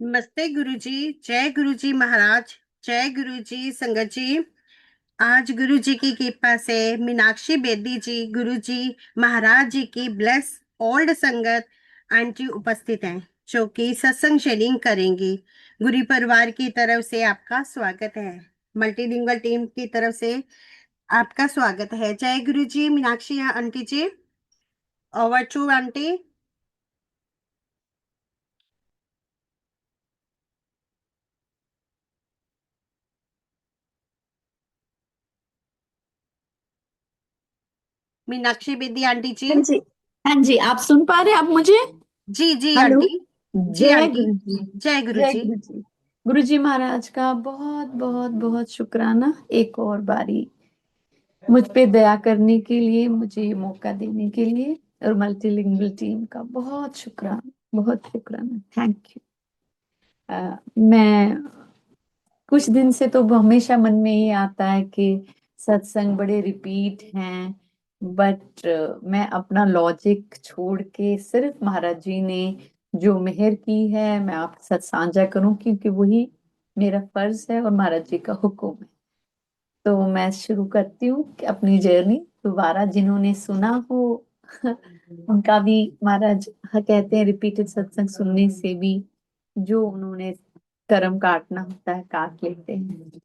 नमस्ते गुरुजी। जय गुरुजी महाराज। जय गुरुजी संगत जी। आज गुरुजी की कृपा से मीनाक्षी बेदी जी गुरुजी महाराज जी की ब्लेस ओल्ड संगत आंटी उपस्थित हैं, जो कि सत्संग शेयरिंग करेंगी। गुरु परिवार की तरफ से आपका स्वागत है। मल्टीलिंगुअल टीम की तरफ से आपका स्वागत है। जय Guruji. Meenakshi aunty ji, over to aunty. Meenakshi Bedi aunty ji. हाँ जी। हाँ जी, आप सुन पा रहे हैं आप मुझे? जी जी हेलो। आंटी। जी जय आंटी। गुरु जी। जय जय गुरुजी। गुरु जी। गुरु जी महाराज का बहुत बहुत बहुत शुक्राना, एक और बारी मुझ पे दया करने के लिए, मुझे ये मौका देने के लिए। और मल्टीलिंगुअल टीम का बहुत शुक्राना, बहुत शुक्राना। Thank you. मैं कुछ दिन से तो हमेशा मन में ये आता है कि सत्संग बड़े रिपीट हैं, बट मैं अपना लॉजिक छोड़ के सिर्फ महाराज जी ने जो मेहर की है मैं आपके साथ साझा करूं, क्योंकि वही मेरा फर्ज है और महाराज जी का हुक्म है। तो मैं शुरू करती हूँ कि अपनी जर्नी दोबारा जिन्होंने सुना हो उनका भी महाराज कहते हैं रिपीटेड सत्संग सुनने से भी जो उन्होंने कर्म काटना होता है काट लेते हैं।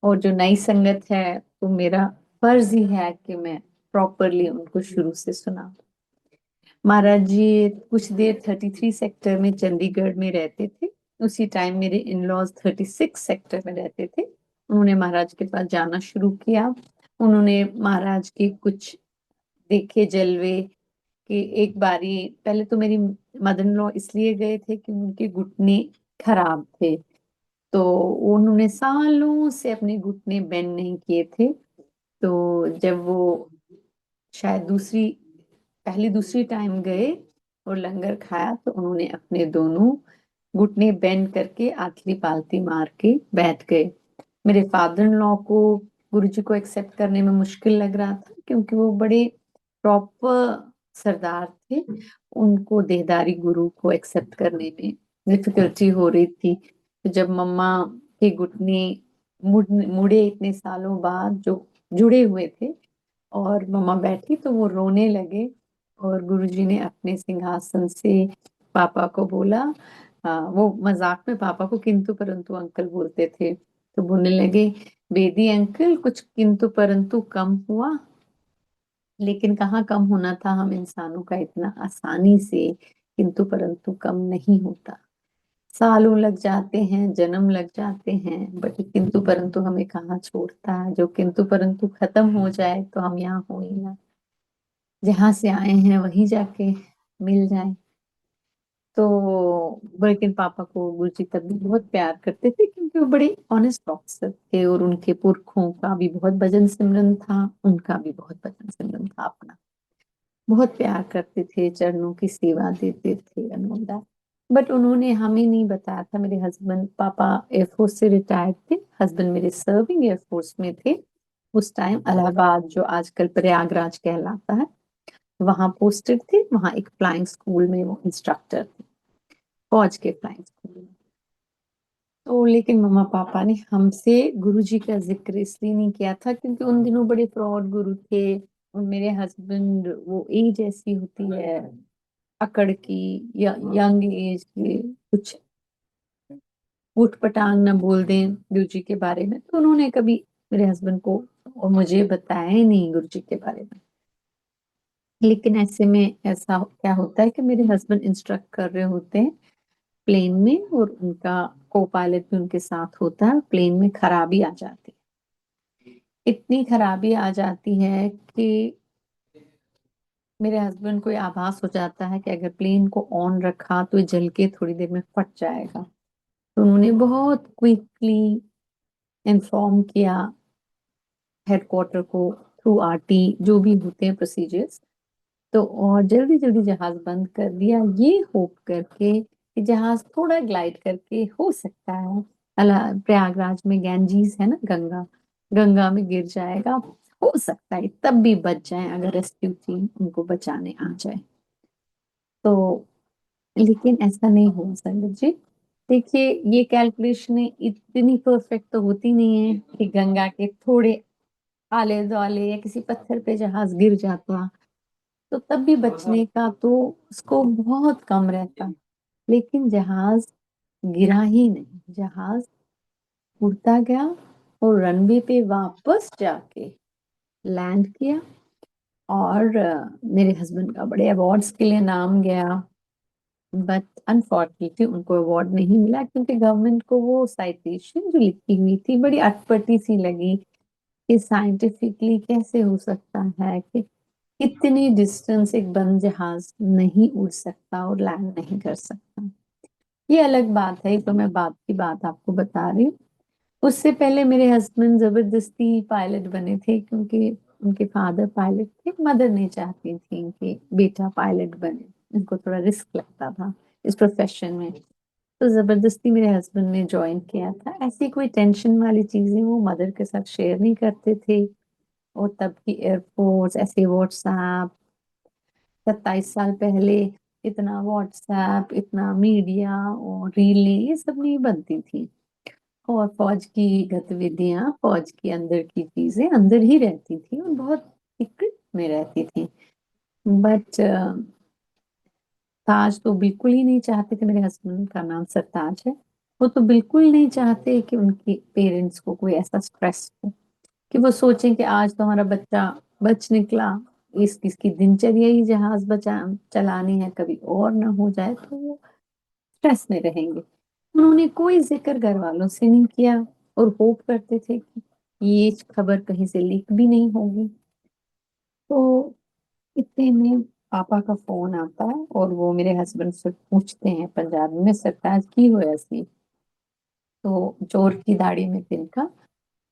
और जो नई संगत है तो मेरा फर्ज ही है कि मैं प्रॉपरली उनको शुरू से सुना। महाराज जी कुछ देर 33 सेक्टर में चंडीगढ़ में रहते थे। उसी टाइम मेरे इन लॉज 36 सेक्टर में रहते थे। उन्होंने महाराज के पास जाना शुरू किया। उन्होंने महाराज के कुछ देखे जलवे कि एक बारी पहले तो मेरी मदर इन लॉ इसलिए गए थे कि उनके घुटने खराब थे। तो उन्होंने सालों से अपने घुटने बेंड नहीं किए थे। तो जब वो शायद पहली दूसरी टाइम गए और लंगर खाया तो उन्होंने अपने दोनों घुटने बेंड करके आखिरी पालती मार के बैठ गए। मेरे फादर इन लॉ को गुरुजी को एक्सेप्ट करने में मुश्किल लग रहा था, क्योंकि वो बड़े प्रॉपर सरदार थे। उनको देहदारी गुरु को एक्सेप्ट करने में डिफिकल्टी हो रही थी। तो जब मम्मा के घुटने मुड़े इतने सालों बाद जो जुड़े हुए थे और मम्मा बैठी तो वो रोने लगे। और गुरुजी ने अपने सिंहासन से पापा को बोला, वो मजाक में पापा को किंतु परंतु अंकल बोलते थे, तो बोलने लगे, बेदी अंकल कुछ किंतु परंतु कम हुआ? लेकिन कहाँ कम होना था, हम इंसानों का इतना आसानी से किंतु परंतु कम नहीं होता। सालों लग जाते हैं, जन्म लग जाते हैं, बट किंतु परंतु हमें कहाँ छोड़ता है। जो किंतु परंतु खत्म हो जाए तो हम यहाँ हो ही ना, जहां से आए हैं वहीं जाके मिल जाए। तो लेकिन पापा को गुरुजी तब भी बहुत प्यार करते थे, क्योंकि वो बड़े ऑनेस्ट ऑफिसर थे और उनके पुरखों का भी बहुत भजन सिमरन था, उनका भी बहुत भजन सिमरन था अपना। बहुत प्यार करते थे, चरणों की सेवा देते थे, अनोदा। बट उन्होंने हमें नहीं बताया था। मेरे हस्बैंड पापा एयरफोर्स से रिटायर्ड थे, हस्बैंड मेरे सर्विंग एयरफोर्स में थे उस टाइम। इलाहाबाद जो आजकल प्रयागराज कहलाता है वहां पोस्टेड थे। वहां एक फ्लाइंग स्कूल में वो इंस्ट्रक्टर थे, फौज के फ्लाइंग स्कूल में। तो लेकिन मम्मा पापा ने हमसे गुरुजी का जिक्र इसलिए नहीं किया था क्योंकि उन दिनों बड़े फ्रॉड गुरु थे। और मेरे हस्बैंड, वो एज ऐसी होती है अकड़ की या यंग एज के, कुछ उठ पटांग ना बोल दें गुरु जी के बारे में। तो उन्होंने कभी मेरे हस्बैंड को और मुझे बताया ही नहीं गुरु जी के बारे में। लेकिन ऐसे में ऐसा क्या होता है कि मेरे हस्बैंड इंस्ट्रक्ट कर रहे होते हैं प्लेन में, और उनका को पायलट भी उनके साथ होता है। प्लेन में खराबी आ जाती है, इतनी खराबी आ जाती है कि मेरे हस्बैंड को ये आभास हो जाता है कि अगर प्लेन को ऑन रखा तो ये जल के थोड़ी देर में फट जाएगा। तो उन्होंने बहुत क्विकली इन्फॉर्म किया हेडक्वार्टर को, थ्रू आरटी जो भी होते हैं प्रोसीजर्स। तो और जल्दी जल्दी जहाज बंद कर दिया, ये होप करके कि जहाज थोड़ा ग्लाइड करके हो सकता है प्रयागराज में गैंजीज है ना, गंगा, गंगा में गिर जाएगा। हो सकता है तब भी बच जाए अगर रेस्क्यू टीम उनको बचाने आ जाए। तो लेकिन ऐसा नहीं हुआ संगत जी। देखिए, ये कैलकुलेशनें इतनी परफेक्ट तो होती नहीं है कि गंगा के थोड़े आले दुआले या किसी पत्थर पे जहाज गिर जाता तो तब भी बचने का तो उसको बहुत कम रहता। लेकिन जहाज गिरा ही नहीं, जहाज उड़ता गया और रनवे पे वापस जाके लैंड किया। और मेरे हस्बैंड का बड़े अवार्ड्स के लिए नाम गया, बट अनफॉर्चुनेटली उनको अवार्ड नहीं मिला क्योंकि गवर्नमेंट को वो साइटेशन जो लिखी हुई थी बड़ी अटपटी सी लगी कि साइंटिफिकली कैसे हो सकता है कि इतनी डिस्टेंस एक बंद जहाज नहीं उड़ सकता और लैंड नहीं कर सकता। ये अलग बात है, ये तो मैं बात की बात आपको बता रही हूँ। उससे पहले मेरे हस्बैंड जबरदस्ती पायलट बने थे क्योंकि उनके फादर पायलट थे, मदर नहीं चाहती थी कि बेटा पायलट बने, उनको थोड़ा रिस्क लगता था इस प्रोफेशन में। तो जबरदस्ती मेरे हस्बैंड ने ज्वाइन किया था। ऐसी कोई टेंशन वाली चीजें वो मदर के साथ शेयर नहीं करते थे। और तब की एयरफोर्स, ऐसे व्हाट्सएप, 27 साल पहले इतना व्हाट्सएप, इतना मीडिया और रीलें ये सब नहीं बनती थी। और फौज की गतिविधियां, फौज के अंदर की चीजें अंदर ही रहती थी और बहुत सीक्रेट में रहती थी। बट ताज तो बिल्कुल ही नहीं चाहते थे, मेरे हस्बैंड का नाम सरताज है, वो तो बिल्कुल नहीं चाहते कि उनके पेरेंट्स को कोई ऐसा स्ट्रेस हो कि वो सोचें कि आज तो हमारा बच्चा बच निकला, इस किसकी दिनचर्या ही जहाज बचा चलानी है, कभी और ना हो जाए तो वो स्ट्रेस में रहेंगे। उन्होंने कोई जिक्र घर वालों से नहीं किया और होप करते थे कि ये खबर कहीं से लीक भी नहीं होगी। तो इतने में पापा का फोन आता है और वो मेरे हस्बैंड से पूछते हैं पंजाबी में, सरताज की होया सी। तो चोर की दाढ़ी में तिनका।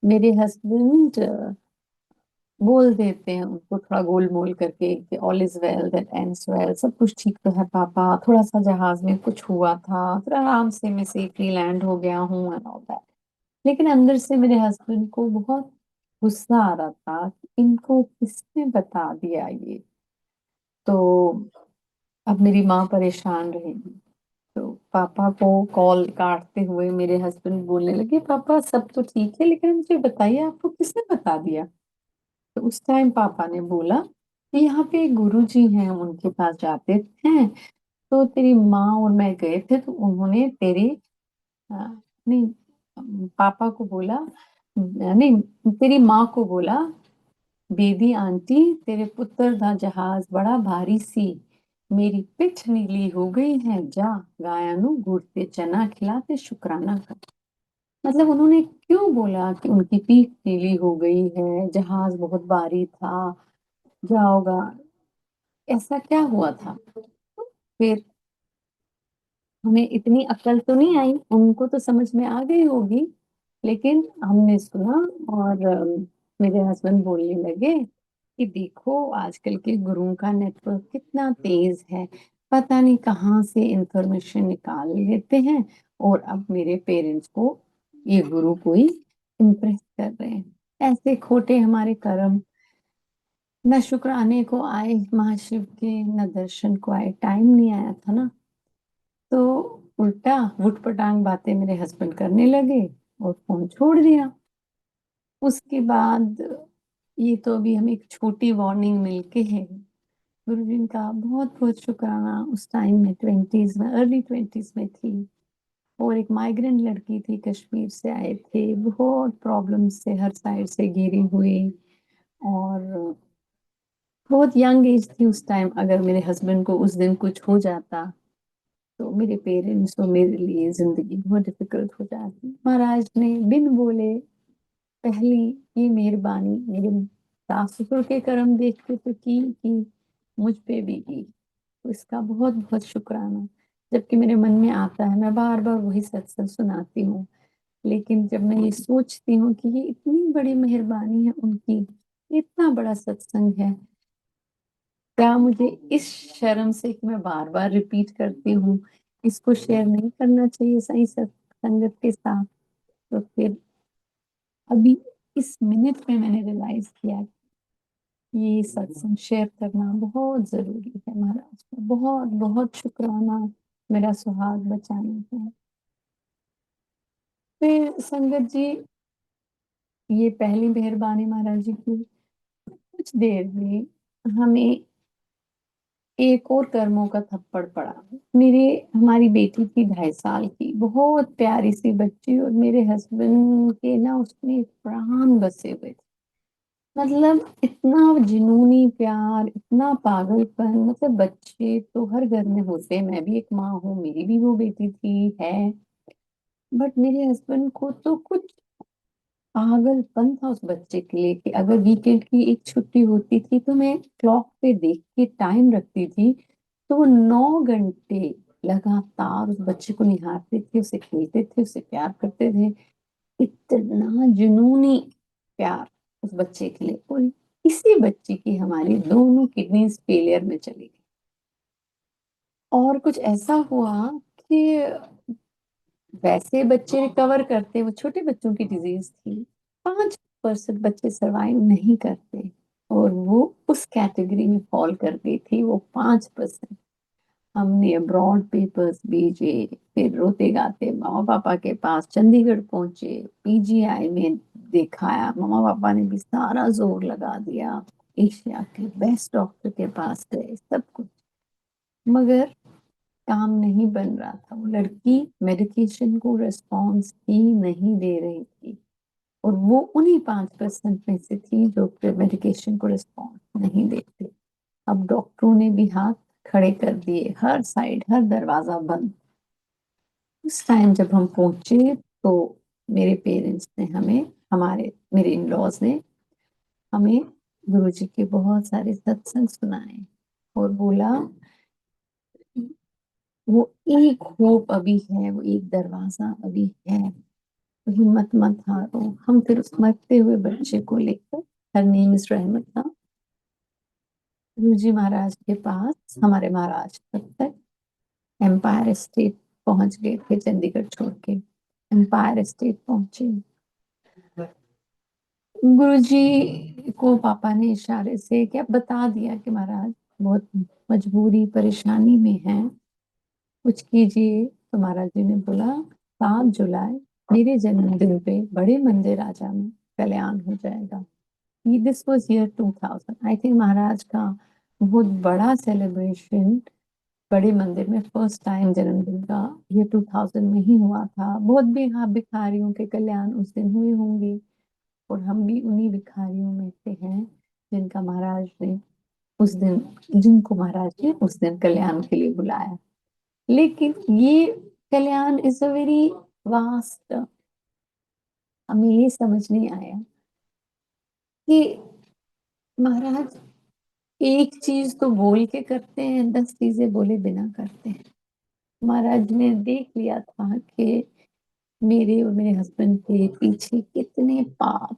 मेरे हस्बैंड बोल देते हैं उनको थोड़ा गोल मोल करके कि all is well that ends well, सब कुछ ठीक तो है पापा, थोड़ा सा जहाज में कुछ हुआ था, फिर आराम से मैं सेफली लैंड हो गया हूँ एंड ऑल दैट। लेकिन अंदर से मेरे हस्बैंड को बहुत गुस्सा आ रहा था कि इनको किसने बता दिया ये। तो अब मेरी माँ परेशान रहेगी। तो पापा को कॉल काटते हुए मेरे हस्बैंड बोलने लगे, पापा सब तो ठीक है लेकिन मुझे बताइए आपको किसने बता दिया। तो उस टाइम पापा ने बोला कि यहाँ पे एक गुरु जी हैं, उनके पास जाते हैं, तो तेरी माँ और मैं गए थे तो उन्होंने तेरे नहीं, पापा को बोला, नहीं, तेरी माँ को बोला, बेबी आंटी तेरे पुत्र दा जहाज बड़ा भारी सी, मेरी पिठ नीली हो गई है, जा गाया नु गुड़ ते चना खिला ते शुक्राना कर। मतलब उन्होंने क्यों बोला कि उनकी पीठ नीली हो गई है, जहाज बहुत भारी था, जाओगा, ऐसा क्या हुआ था। फिर हमें इतनी अक्ल तो नहीं आई, उनको तो समझ में आ गई होगी, लेकिन हमने सुना। और मेरे हस्बैंड बोलने लगे कि देखो आजकल के गुरुओं का नेटवर्क कितना तेज है, पता नहीं कहाँ से इंफॉर्मेशन निकाल लेते हैं और अब मेरे पेरेंट्स को ये गुरु कोई इम्प्रेस कर रहे हैं। ऐसे खोटे हमारे कर्म, न शुक्राने को आए महाशिव के, न दर्शन को आए, टाइम नहीं आया था ना। तो उल्टा वुटपटांग बातें मेरे हस्बैंड करने लगे और फोन छोड़ दिया। उसके बाद ये तो अभी हमें एक छोटी वार्निंग मिलके है। गुरुजी का बहुत बहुत शुक्राना। उस टाइम में ट्वेंटीज में, अर्ली ट्वेंटीज में थी और एक माइग्रेंट लड़की थी, कश्मीर से आए थे, बहुत प्रॉब्लम से हर साइड से घिरी हुई, और बहुत यंग एज थी उस टाइम। अगर मेरे हस्बैंड को उस दिन कुछ हो जाता तो मेरे पेरेंट्स और मेरे लिए जिंदगी बहुत डिफिकल्ट हो जाती। महाराज ने बिन बोले पहली ये मेहरबानी मेरे सास ससुर के कर्म देख के तो की मुझ पे भी की, तो इसका बहुत बहुत शुक्राना। जबकि मेरे मन में आता है, मैं बार बार वही सत्संग सुनाती हूँ, लेकिन जब मैं ये सोचती हूँ कि ये इतनी बड़ी मेहरबानी है उनकी, इतना बड़ा सत्संग है, क्या मुझे इस शर्म से कि मैं बार बार रिपीट करती हूँ इसको शेयर नहीं करना चाहिए सही संगत के साथ। तो फिर अभी इस मिनट में मैंने रियलाइज किया कि ये सत्संग शेयर करना बहुत जरूरी है। महाराज का बहुत बहुत शुक्राना मेरा सुहाग बचाने का। फिर संगत जी, ये पहली मेहरबानी महाराज जी की। कुछ देर में हमें एक और कर्मों का थप्पड़ पड़ा। मेरे हमारी बेटी थी 2.5 साल की, बहुत प्यारी सी बच्ची, और मेरे हस्बैंड के ना उसमें प्राण बसे हुए थे। मतलब इतना जुनूनी प्यार, इतना पागलपन। मतलब बच्चे तो हर घर में होते हैं, मैं भी एक माँ हूँ, मेरी भी वो बेटी थी है। बट मेरे हस्बैंड को तो कुछ पागलपन था उस बच्चे के लिए, कि अगर वीकेंड की एक छुट्टी होती थी तो मैं क्लॉक पे देख के टाइम रखती थी, तो वो 9 घंटे लगातार उस बच्चे को निहारते थे, उसे खेलते थे, उसे प्यार करते थे। इतना जुनूनी प्यार उस बच्चे के लिए। और इसी बच्चे की हमारी दोनों किडनीज फेलियर में चली गई। और कुछ ऐसा हुआ कि वैसे बच्चे रिकवर करते, वो छोटे बच्चों की डिजीज थी, 5% बच्चे सर्वाइव नहीं करते, और वो उस कैटेगरी में फॉल कर गई थी, वो 5%। हमने अब्रॉड पेपर्स भेजे, फिर रोते गाते मामा पापा के पास चंडीगढ़ पहुंचे, पीजीआई में दिखाया, मामा पापा ने भी सारा जोर लगा दिया, एशिया के बेस्ट डॉक्टर के पास गए, सब कुछ, मगर काम नहीं बन रहा था। वो लड़की मेडिकेशन को रिस्पॉन्स ही नहीं दे रही थी, और वो उन्हीं 5% में से थी जो मेडिकेशन को रिस्पॉन्स नहीं देते। अब डॉक्टरों ने भी हाथ खड़े कर दिए, हर साइड, हर दरवाजा बंद। उस टाइम जब हम पहुंचे तो मेरे पेरेंट्स ने हमें, हमारे मेरे इन लॉज ने हमें गुरुजी के बहुत सारे सत्संग सुनाए, और बोला वो एक होप अभी है, वो एक दरवाजा अभी है, तो हिम्मत मत हारो। हम फिर उस मरते हुए बच्चे को लेकर, हर नेम इज रहमत था, गुरुजी महाराज के पास, हमारे महाराज तक तक एम्पायर स्टेट पहुंच गए थे, चंडीगढ़ छोड़ के एम्पायर स्टेट पहुंचे। गुरुजी को पापा ने इशारे से क्या बता दिया कि महाराज बहुत मजबूरी परेशानी में है, कुछ कीजिए। तो महाराज जी ने बोला 7 जुलाई मेरे जन्मदिन पे बड़े मंदिर राजा में कल्याण हो जाएगा। This was year 2000, I think महाराज का बहुत बड़ा सेलिब्रेशन बड़े मंदिर में फर्स्ट टाइम जन्मदिन का ये 2000 में ही हुआ था। बहुत भी हाँ भिखारियों के कल्याण उस दिन हुए होंगे, और हम भी उन्हीं भिखारियों में से हैं जिनका महाराज ने उस दिन, जिनको महाराज ने उस दिन कल्याण के लिए बुलाया। लेकिन ये कल्याण इज अ वेरी वास्ट, हमें ये समझ नहीं आया कि महाराज एक चीज तो बोल के करते हैं, 10 चीजें बोले बिना करते हैं। महाराज ने देख लिया था कि मेरे और मेरे हस्बैंड के पीछे कितने पाप,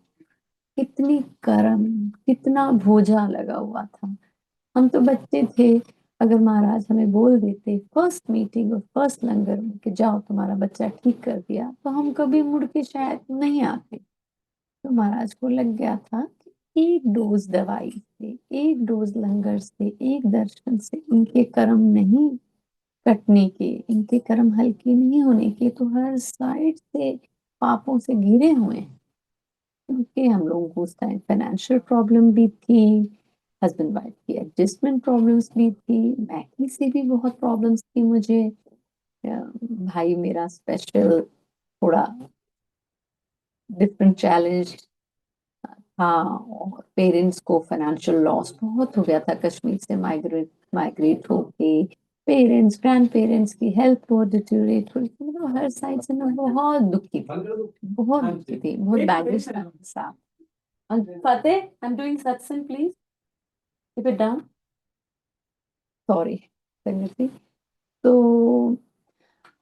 कितनी कर्म, कितना बोझा लगा हुआ था। हम तो बच्चे थे, अगर महाराज हमें बोल देते फर्स्ट मीटिंग और फर्स्ट लंगर में कि जाओ तुम्हारा बच्चा ठीक कर दिया, तो हम कभी मुड़ के शायद नहीं आते। तो महाराज को लग गया था कि एक डोज दवाई से, एक डोज लंगर से, एक दर्शन से इनके कर्म नहीं कटने के, इनके कर्म हल्के नहीं होने के, तो हर साइड से पापों से घिरे हुए हैं। क्योंकि हम लोगों को उस टाइम फाइनेंशियल प्रॉब्लम भी थी, हस्बैंड वाइफ की एडजस्टमेंट प्रॉब्लम्स भी थी, मैकी से भी बहुत प्रॉब्लम्स थी मुझे। भाई मेरा स्पेशल, थोड़ा डिफरेंट चैलेंज था, और पेरेंट्स को फाइनेंशियल लॉस बहुत हो गया था, कश्मीर से माइग्रेट माइग्रेट होके पेरेंट्स ग्रैंड पेरेंट्स की हेल्थ बहुत डिटेरियोरेट हुई थी। मतलब हर साइड से मैं बहुत दुखी थी, बहुत दुखी थी, बहुत बैगेज था मेरे साथ। फतेह, आई एम डूइंग सत्संग, please keep it down, sorry संगत जी। तो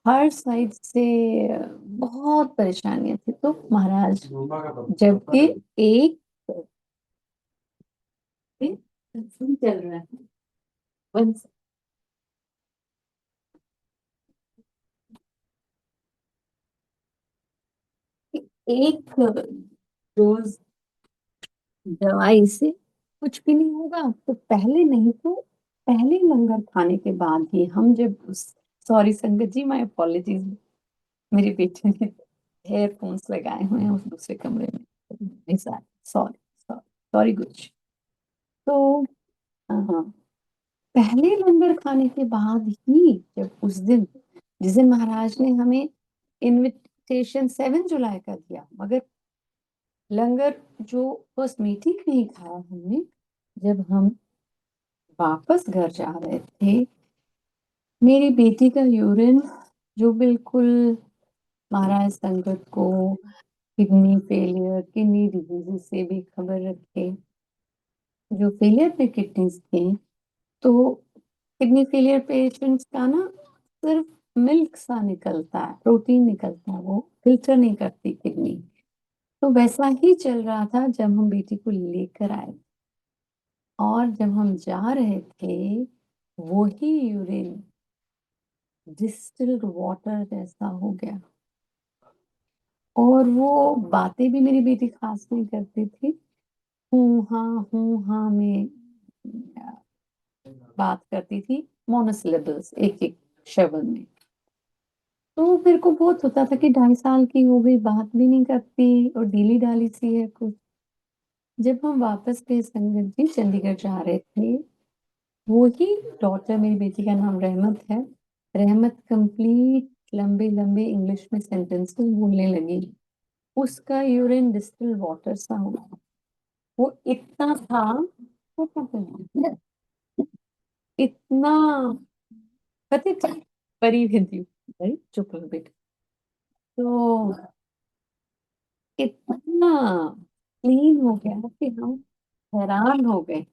हर साइड से बहुत परेशानियां थी। तो महाराज, जबकि एक सत्संग चल रहा है, वन- एक रोज दवाई से कुछ भी नहीं होगा, तो पहले नहीं तो पहले लंगर खाने के बाद ही हम जब, सॉरी संगत जी, माय अपॉलॉजीज, मेरी बेटी ने हेयरफोन्स लगाए हुए हैं उस दूसरे कमरे में। सॉरी सॉरी सॉरी गुज। तो हाँ, पहले लंगर खाने के बाद ही, जब उस दिन, जिस दिन महाराज ने हमें इनविटेशन 7 जुलाई का दिया, मगर लंगर जो फर्स्ट मीटिंग में ही खाया हमने, जब हम वापस घर जा रहे थे, मेरी बेटी का यूरिन, जो बिल्कुल महाराज संगत को किडनी फेलियर, किडनी डिजीज से भी खबर रखे, जो फेलियर में किडनीज थे, तो किडनी फेलियर पेशेंट्स का ना सिर्फ मिल्क सा निकलता है, प्रोटीन निकलता है, वो फिल्टर नहीं करती किडनी। तो वैसा ही चल रहा था जब हम बेटी को लेकर आए, और जब हम जा रहे थे, वही यूरिन डिस्टिल्ड वाटर जैसा हो गया। और वो बातें भी मेरी बेटी खास नहीं करती थी, हूँ हाँ में बात करती थी, मोनोसिलेबल्स, एक एक शब्द में। तो मेरे को बहुत होता था कि 2.5 साल की हो गई, बात भी नहीं करती और ढीली ढाली सी है कुछ। जब हम वापस गए संगत जी, चंडीगढ़ जा रहे थे, वो ही डॉटर, मेरी बेटी का नाम रहमत है, रहमत कंप्लीट लंबे लंबे इंग्लिश में सेंटेंसेस बोलने लगी। उसका यूरिन डिस्टिल वाटर सा हुआ, वो इतना था, वो क्या कहते हैं? इतना पति परी विद यू, भाई चुप रहो बेटा। तो इतना क्लीन हो गया कि हम हैरान हो गए।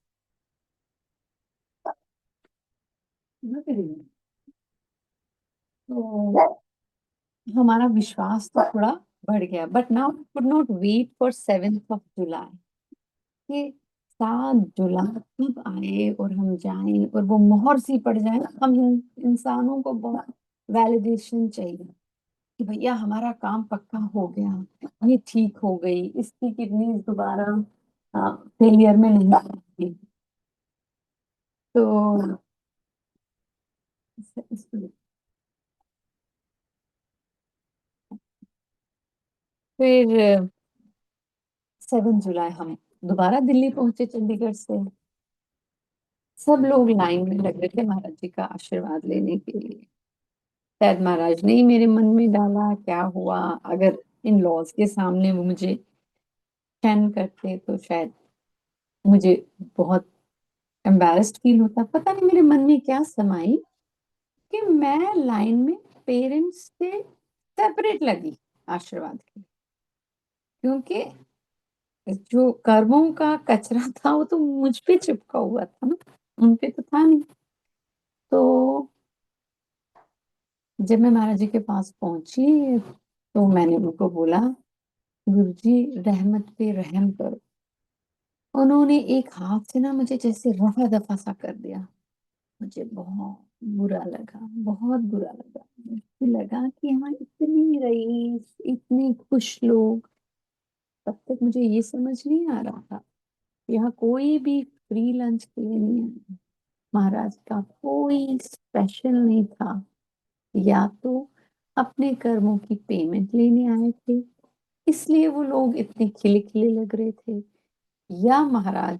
तो हमारा विश्वास तो थोड़ा बढ़ गया, but now could not wait for 7 जुलाई, कि 7 जुलाई कब आए और हम जाएं और वो मोहर सी पड़ जाए। हम इंसानों को बहुत वैलिडेशन चाहिए कि भैया हमारा काम पक्का हो गया, ये ठीक हो गई, इसकी किडनी दोबारा फेलियर में नहीं आएगी। तो फिर 7 जुलाई हम दोबारा दिल्ली पहुंचे चंडीगढ़ से। सब लोग लाइन में लग रहे थे महाराज जी का आशीर्वाद लेने के लिए। शायद महाराज ने ही मेरे मन में डाला, क्या हुआ, अगर इन लॉज के सामने वो मुझे क्षण करते तो शायद मुझे बहुत एम्बैरेस्ड फील होता। पता नहीं मेरे मन में क्या समाई कि मैं लाइन में पेरेंट्स से सेपरेट लगी आशीर्वाद के, क्योंकि जो कर्मों का कचरा था वो तो मुझ पे चिपका हुआ था ना, उन पे तो था नहीं। तो जब मैं महाराज जी के पास पहुंची, तो मैंने उनको बोला, गुरुजी रहमत पे रहम करो। उन्होंने एक हाथ से ना मुझे जैसे रफा दफा सा कर दिया। मुझे बहुत बुरा लगा, बहुत बुरा लगा। मुझे लगा कि यहाँ इतनी रईस, इतने खुश लोग, तब तक मुझे ये समझ नहीं आ रहा था, यहाँ कोई भी फ्री लंच के लिए नहीं आया। महाराज का कोई स्पेशल नहीं था, या तो अपने कर्मों की पेमेंट लेने आए थे, इसलिए वो लोग इतने खिले खिले लग रहे थे, या महाराज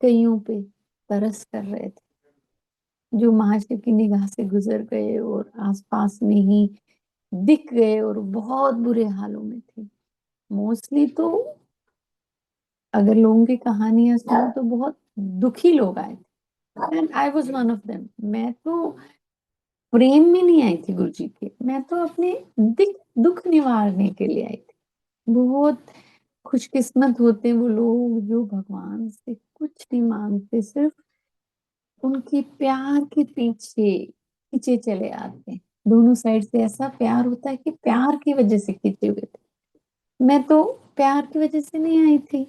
कईयों पे तरस कर रहे थे, जो महाशिव की निगाह से गुजर गए और आसपास में ही दिख गए और बहुत बुरे हालों में थे। मोस्टली तो अगर लोगों की कहानियां सुनो तो बहुत दुखी लोग आए थे, and I was one of them. मैं तो प्रेम में नहीं आई थी गुरु जी के, मैं तो अपने दुख निवारने के लिए आई थी। बहुत खुशकिस्मत होते हैं वो लोग जो भगवान से कुछ नहीं मांगते, सिर्फ उनके प्यार के पीछे खींचे चले आते हैं। दोनों साइड से ऐसा प्यार होता है कि प्यार की वजह से खींचे हुए थे। मैं तो प्यार की वजह से नहीं आई थी।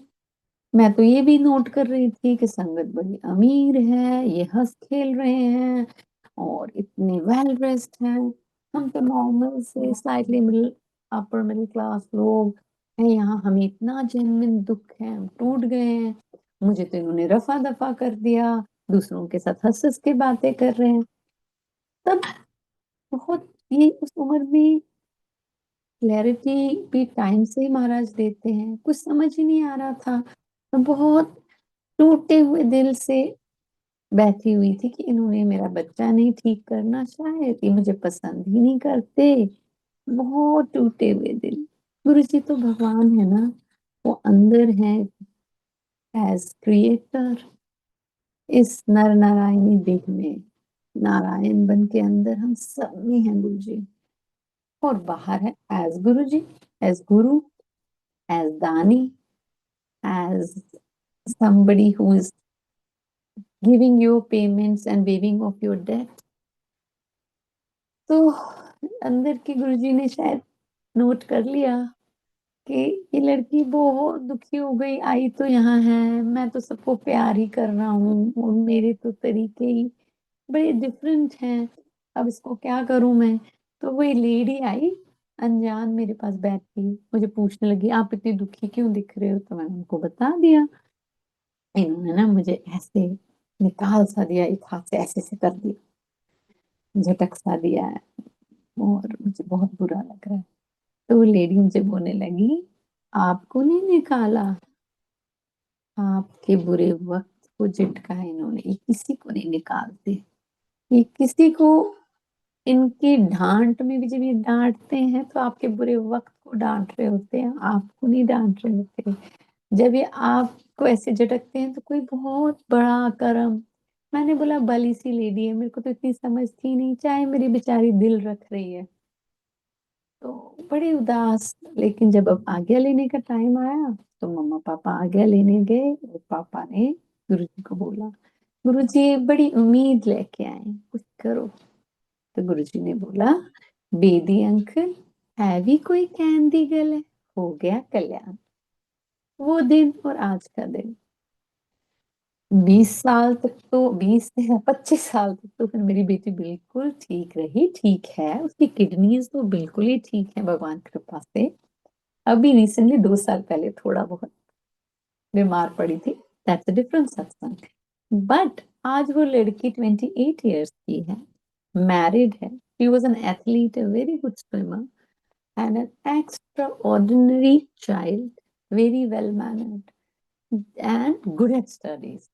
मैं तो ये भी नोट कर रही थी कि संगत बड़ी अमीर है, ये हंस खेल रहे हैं और इतने वेल ड्रेस्ड हैं। हम तो नॉर्मल से slightly middle upper middle class लोग हैं, यहाँ हमें इतना जेन्युइन दुख है, हम टूट गए हैं। मुझे तो इन्होंने रफा दफा कर दिया, दूसरों के साथ हंस हंस के बातें कर रहे हैं। तब बहुत, ये उस उम्र में क्लैरिटी भी टाइम से ही महाराज देते हैं। कुछ समझ ही नहीं आ रहा था, मैं बहुत टूटे हुए दिल से बैठी हुई थी कि इन्होंने मेरा बच्चा नहीं ठीक करना, शायद ये मुझे पसंद ही नहीं करते। बहुत टूटे हुए दिल। गुरु जी तो भगवान है ना, वो अंदर है एज क्रिएटर, इस नर नारायणी देह में, नारायण बन के अंदर हम सब में हैं गुरु जी। और बाहर है एज गुरु जी, एज गुरु, एज दानी, as somebody who is giving you payments and waiving of your debt। तो अंदर के गुरुजी ने शायद नोट कर लिया कि ये लड़की बहुत दुखी हो गई, आई तो यहाँ है, मैं तो सबको प्यार ही कर रहा हूँ और मेरे तो तरीके ही बड़े डिफरेंट हैं, अब इसको क्या करूं मैं। तो वही लेडी आई अनजान मेरे पास बैठी, मुझे पूछने लगी आप इतनी दुखी क्यों दिख रहे हो, तो मैंने उनको बता दिया। इन्होंने ना मुझे ऐसे निकाल सा दिया, एक हाथ से ऐसे से कर दिया, झटक सा दिया है, और मुझे बहुत बुरा लग रहा है। तो वो लेडी मुझे बोलने लगी आपको नहीं निकाला, आपके बुरे वक्त को झटका है इन्होंने, ये किसी को नहीं निकालते, ये किसी को, इनकी डांट में भी जब ये डांटते हैं तो आपके बुरे वक्त को डांट रहे होते हैं, आपको नहीं डांट रहे होते। जब ये आपको ऐसे झटकते हैं तो कोई बहुत बड़ा कर्म। मैंने बोला भली सी लेडी है, मेरे को तो इतनी समझ थी नहीं, चाहे मेरी बेचारी दिल रख रही है। तो बड़ी उदास, लेकिन जब अब आज्ञा लेने का टाइम आया तो मम्मा पापा आज्ञा लेने गए, और पापा ने गुरुजी को बोला गुरुजी बड़ी उम्मीद लेके आए, कुछ करो। तो गुरुजी ने बोला बेदी अंकल है भी कोई कैंदी गले, हो गया कल्याण। वो दिन और आज का दिन, 20 साल तक तो, 20 से 25 साल तक तो फिर मेरी बेटी बिल्कुल ठीक रही, ठीक है, उसकी किडनीज तो बिल्कुल ही ठीक है भगवान की कृपा से। अभी रिसेंटली 2 साल पहले थोड़ा बहुत बीमार पड़ी थी, दैट्स अ डिफरेंट सत्संग। बट आज वो लड़की 28 ईयर्स की है, मैरिड है, she was an athlete, a very good swimmer and an extra ordinary child, very well mannered and good at studies.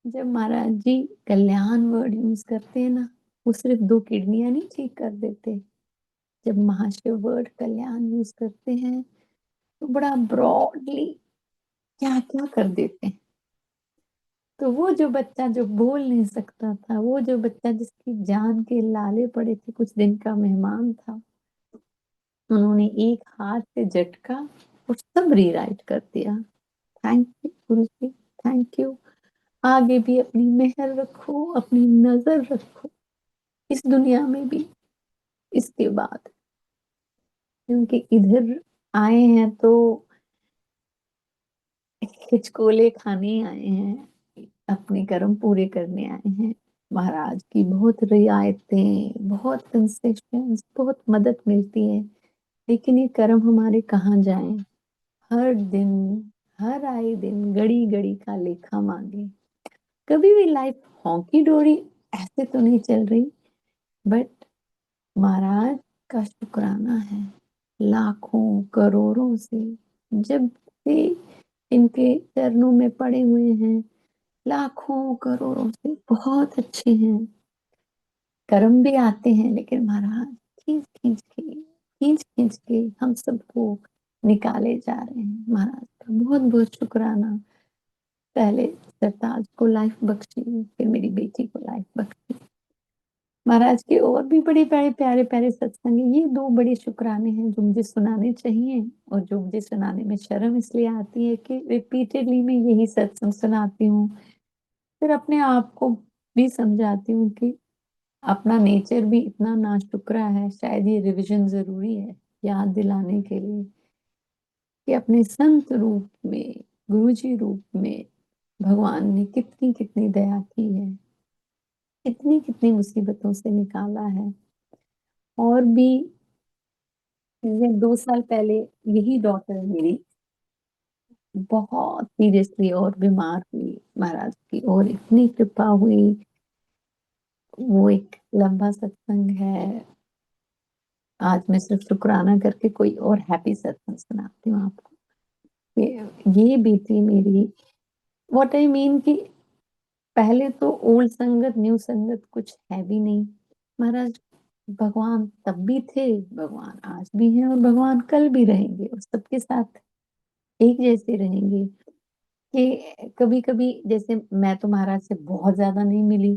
जब महाराज जी कल्याण वर्ड यूज करते हैं ना, वो सिर्फ 2 किडनियां नहीं ठीक कर देते। जब महाशिव वर्ड कल्याण यूज करते हैं तो बड़ा ब्रॉडली क्या क्या कर देते हैं। तो वो जो बच्चा जो बोल नहीं सकता था, वो जो बच्चा जिसकी जान के लाले पड़े थे, कुछ दिन का मेहमान था, उन्होंने एक हाथ से झटका और सब रीराइट कर दिया। Thank you Guru ji, thank you. आगे भी अपनी मेहर रखो, अपनी नजर रखो इस दुनिया में भी, इसके बाद, क्योंकि इधर आए हैं तो हिचकोले खाने आए हैं, अपने कर्म पूरे करने आए हैं। महाराज की बहुत रियायतें, बहुत कंसेशंस, बहुत मदद मिलती है, लेकिन ये कर्म हमारे कहाँ जाएं। हर दिन, हर आए दिन घड़ी घड़ी का लेखा मांगे। कभी भी लाइफ हॉकी डोरी ऐसे तो नहीं चल रही, बट महाराज का शुक्राना है लाखों करोड़ों से, जब से इनके चरणों में पड़े हुए हैं, लाखों करोड़ों से बहुत अच्छे हैं। कर्म भी आते हैं, लेकिन महाराज खींच खींच के, खींच खींच के हम सबको निकाले जा रहे हैं। महाराज का बहुत बहुत शुक्राना। पहले सरताज को लाइफ बख्शी, फिर मेरी बेटी को लाइफ बख्शी। महाराज के और भी बड़े बड़े प्यारे प्यारे सत्संग हैं, ये 2 बड़े शुक्राने हैं जो मुझे सुनाने चाहिए, और जो मुझे सुनाने में शर्म इसलिए आती है कि रिपीटेडली मैं यही सत्संग सुनाती हूँ, फिर अपने आप को भी समझाती हूँ कि अपना नेचर भी इतना नाशुक्रा है, शायद ये रिवीजन जरूरी है याद दिलाने के लिए कि अपने संत रूप में, गुरुजी रूप में भगवान ने कितनी कितनी दया की है, कितनी कितनी मुसीबतों से निकाला है। और भी, ये 2 साल पहले यही डॉटर मेरी बहुत सीरियसली और बीमार हुई महाराज की, और इतनी कृपा हुई। वो एक लंबा सत्संग है, आज मैं सिर्फ शुक्राना करके कोई और हैप्पी सत्संग सुनाती हूँ आपको। ये बेटी मेरी, व्हाट आई मीन कि पहले तो ओल्ड संगत न्यू संगत कुछ है भी नहीं महाराज। भगवान तब भी थे, भगवान आज भी हैं, और भगवान कल भी रहेंगे, और सबके साथ एक जैसे रहेंगे। कि कभी कभी जैसे मैं तो महाराज से बहुत ज्यादा नहीं मिली,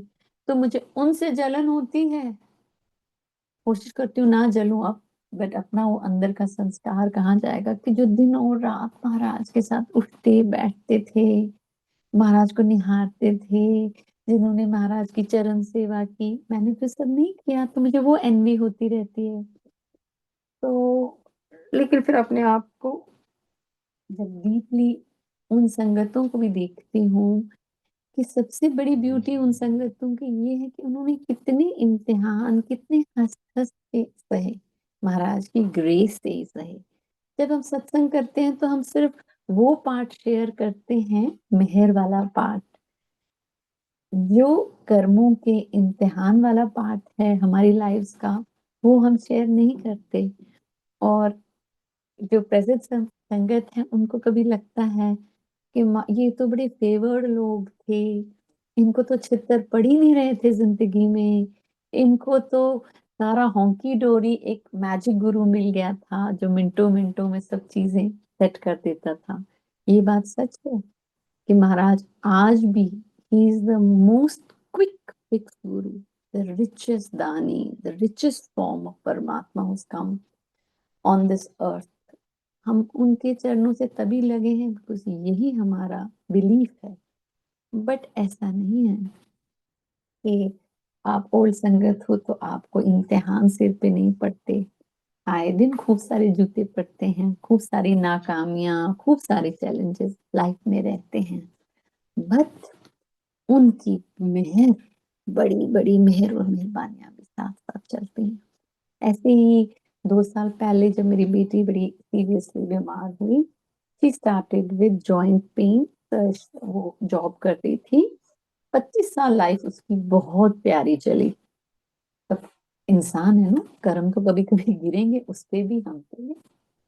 तो मुझे उनसे जलन होती है। कोशिश करती हूँ ना जलूं अब, बट अपना वो अंदर का संस्कार कहाँ जाएगा कि जो दिन और रात महाराज के साथ उठते बैठते थे, महाराज को निहारते थे, जिन्होंने महाराज की चरण सेवा की, मैंने तो सब नहीं किया, तो मुझे वो एनवी होती रहती है। तो लेकिन फिर अपने आप को जब डीपली उन संगतों को भी देखती हूँ, कि सबसे बड़ी ब्यूटी उन संगतों की ये है कि उन्होंने कितने इम्तिहान, कितने हंस हंस के सहे, महाराज की ग्रेस से सहे। जब हम सत्संग करते हैं तो हम सिर्फ वो पार्ट शेयर करते हैं, मेहर वाला पार्ट। जो कर्मों के इम्तिहान वाला पार्ट है हमारी लाइफ्स का, वो हम शेयर नहीं करते। और जो प्रेजेंट संगत है उनको कभी लगता है कि ये तो बड़े फेवर्ड लोग थे, इनको तो छितर पड़ ही नहीं रहे थे जिंदगी में, इनको तो सारा होंकी डोरी एक मैजिक गुरु मिल गया था जो मिनटों मिनटों में सब चीजें सेट कर देता था। ये बात सच है कि महाराज आज भी he is the most quick fix guru, the richest दानी, द रिचेस्ट फॉर्म ऑफ परमात्मा whose come on this earth. हम उनके चरणों से तभी लगे हैं बिकॉज यही हमारा बिलीफ है। बट ऐसा नहीं है कि आप ओल्ड संगत हो तो आपको इम्तिहान सिर पे नहीं पड़ते। आए दिन खूब सारे जूते पड़ते हैं, खूब सारी नाकामियां, खूब सारे चैलेंजेस लाइफ में रहते हैं। बट उनकी मेहर, बड़ी बड़ी मेहर और मेहरबानियां भी साथ साथ चलती हैं। ऐसे ही 2 साल पहले जब मेरी बेटी बड़ी सीरियसली बीमार हुई, she started with joint pain. वो जॉब कर रही थी, 25 साल लाइफ उसकी बहुत प्यारी चली। अब इंसान है ना, कर्म तो कभी कभी गिरेंगे, उस पे भी हम पे।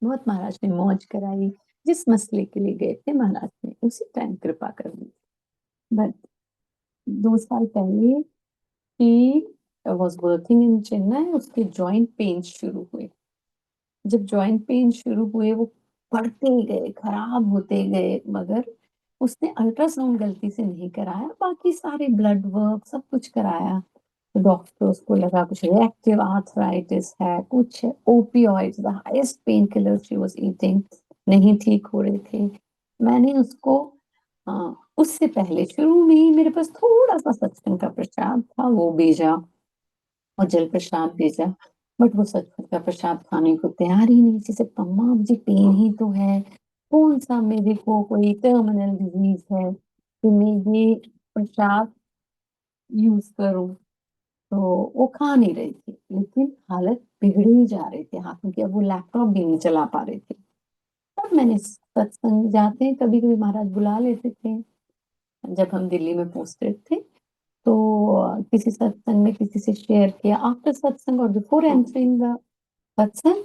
बहुत महाराज ने मौज कराई। जिस मसले के लिए गए थे महाराज ने उसी टाइम कृपा कर दी। बट 2 साल पहले ही वॉज वर्किंग इन चेन्नई, उसके जॉइंट पेन शुरू हुए। जब जॉइंट पेन शुरू हुए वो बढ़ते गए, खराब होते गए, मगर उसने अल्ट्रासाउंड गलती से नहीं कराया, बाकी सारे ब्लड वर्क सब कुछ कराया। तो डॉक्टर्स को लगा कुछ रिएक्टिव आर्थराइटिस है, कुछ opioids, the highest pain killer she was eating, नहीं ठीक हो रहे थे। मैंने उसको उससे पहले शुरू में ही मेरे पास थोड़ा सा सत्संग का प्रसाद था, वो भेजा, और जल प्रसाद भेजा। बट वो सचमुच का प्रसाद खाने को तैयार ही नहीं। जैसे पम्मा मुझे पेन ही तो है, कौन सा मेरे को कोई टर्मिनल डिजीज है कि मैं ये प्रसाद यूज करूं। तो वो खा नहीं रही थी, लेकिन हालत बिगड़े ही जा रहे थे हाथों की, अब वो लैपटॉप भी नहीं चला पा रहे थे। तब मैंने सत्संग जाते हैं कभी कभी महाराज बुला लेते थे, जब हम दिल्ली में पोस्टेड थे। तो किसी सत्संग में किसी से शेयर किया आफ्टर सत्संग और बिफोर एंटरिंग द सत्संग,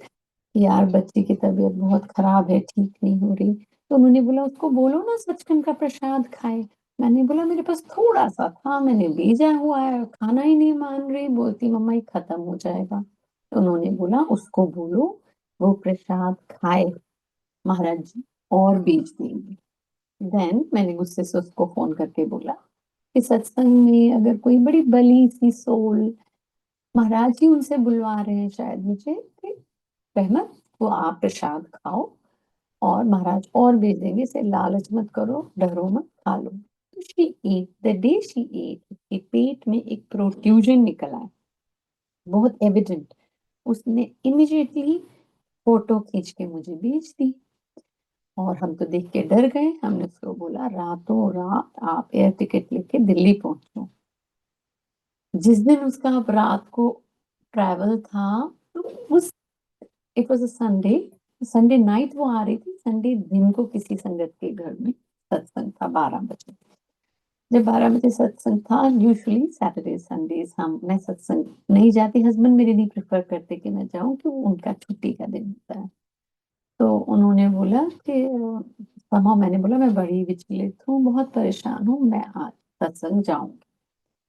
यार बच्ची की तबीयत बहुत खराब है, ठीक नहीं हो रही। तो उन्होंने बोला उसको बोलो ना सचखंड का प्रसाद खाए। मैंने बोला मेरे पास थोड़ा सा था, मैंने भेजा हुआ है, खाना ही नहीं मान रही, बोलती मम्मा ये खत्म हो जाएगा। तो उन्होंने बोला उसको बोलो वो प्रसाद खाए, महाराज जी और भेज देंगे। देन मैंने गुस्से से उसको फोन करके बोला कि सत्संग में अगर कोई बड़ी बली सी सोल, महाराज जी उनसे बुलवा रहे हैं शायद मुझे, कि रहमत वो आप प्रसाद खाओ और महाराज और भेज देंगे, इसे लालच मत करो, डरो मत, खा लो। तो she ate, the day she ate, उसके पेट में एक प्रोट्रूजन निकल आया, बहुत एविडेंट। उसने इमिडिएटली फोटो खींच के मुझे भेज दी, और हम तो देख के डर गए। हमने उसको बोला रातों रात आप एयर टिकट लेके दिल्ली पहुंचो। जिस दिन उसका अब रात को ट्रैवल था, तो उस it was a Sunday, Sunday night वो आ रही थी, संडे दिन को किसी संगत के घर में सत्संग था 12 बजे। जब 12 बजे सत्संग था, यूजुअली सैटरडे संडेज हम मैं सत्संग नहीं जाती, हस्बैंड मेरे नहीं प्रेफर करते कि मैं जाऊं, कि वो उनका छुट्टी का दिन होता है। तो उन्होंने बोला कि somehow मैंने बोला मैं बड़ी विचलित हूँ, बहुत परेशान हूँ, मैं आज सत्संग जाऊंगी।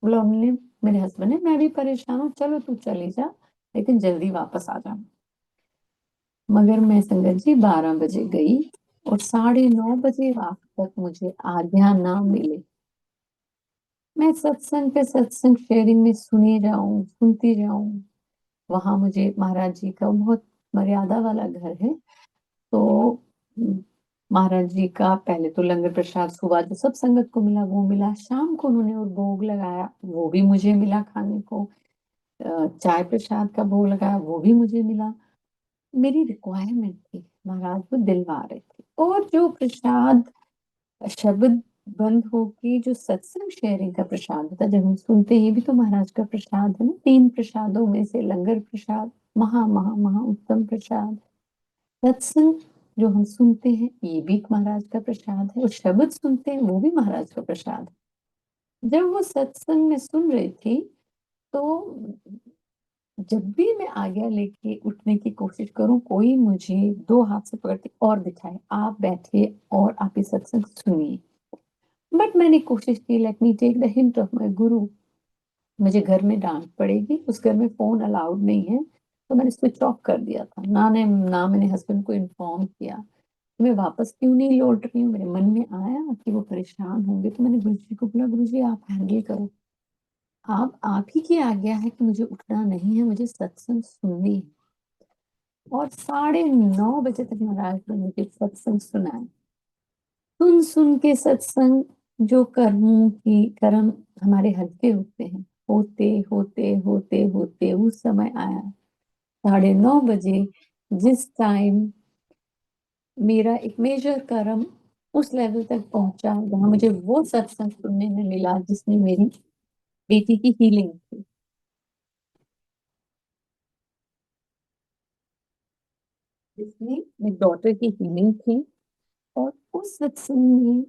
बोला उन्होंने, मेरे हस्बैंड ने, मैं भी परेशान हूँ, चलो तू चली जा, लेकिन जल्दी वापस आ जाना। मगर मैं संगत जी 12 बजे गई और 9:30 रात तक मुझे आज्ञा ना मिले। मैं सत्संग पे सत्संग शेयरिंग में सुनी जाऊं, सुनती जाऊं। वहां मुझे महाराज जी का बहुत मर्यादा वाला घर है, तो महाराज जी का पहले तो लंगर प्रसाद सुबह जो सब संगत को मिला वो मिला, शाम को उन्होंने और भोग लगाया वो भी मुझे मिला खाने को, चाय प्रसाद का भोग लगाया वो भी मुझे मिला। मेरी रिक्वायरमेंट थी, महाराज वो दिलवा रहे थे। और जो प्रसाद शब्द बंद होके जो सत्संग शेयरिंग का प्रसाद होता है, जब हम सुनते हैं, ये भी तो महाराज का प्रसाद है ना, 3 प्रसादों में से लंगर प्रसाद महा महा महा उत्तम प्रसाद, सत्संग जो हम सुनते हैं ये भी महाराज का प्रसाद है, और शब्द सुनते हैं वो भी महाराज का प्रसाद है। जब वो सत्संग में सुन रही थी, तो जब भी मैं आज्ञा लेके उठने की कोशिश करूं, कोई मुझे 2 हाथ से पकड़ के और बिठाए, आप बैठिए और आप ये सत्संग सुनिए। बट मैंने कोशिश की, let me take the hint of my guru, मुझे घर में डांट पड़ेगी, उस घर में फोन अलाउड नहीं है, तो मैंने स्विच ऑफ कर दिया था। ना मैंने हस्बैंड को इन्फॉर्म किया कि मैं वापस क्यों नहीं लौट रही हूँ। मेरे मन में आया कि वो परेशान होंगे, तो मैंने गुरु जी को बोला, गुरु जी आप हैंडल करो, आप ही की आज्ञा है कि मुझे उठना नहीं है, मुझे सत्संग सुननी है। और 9:30 बजे तक महाराज ने मुझे सत्संग सुनाया। सुन सुन के सत्संग, जो कर्म हमारे हल्के होते हैं, होते होते होते होते उस समय आया 9:30 बजे, जिस टाइम मेरा एक मेजर कर्म उस लेवल तक पहुंचा जहां मुझे वो सत्संग सुनने में मिला जिसने मेरी बेटी की हीलिंग थी, जिसमें मेरी डॉटर की हीलिंग थी। और उस सत्संग में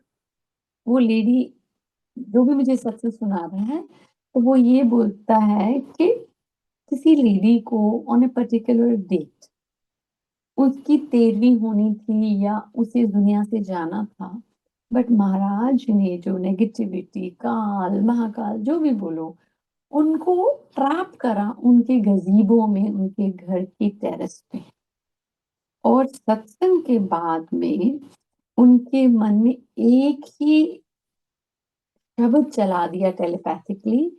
वो लेडी जो भी मुझे सत्संग सुना रहा है, तो वो ये बोलता है कि किसी लेडी को ऑन अ पर्टिकुलर डेट उसकी 13वीं होनी थी या उसे दुनिया से जाना था, बट महाराज ने जो नेगेटिविटी, काल महाकाल जो भी बोलो, उनको ट्रैप करा उनके गजीबो में, उनके घर की टेरेस पे। और सत्संग के बाद में उनके मन में एक ही शब्द चला दिया टेलीपैथिकली,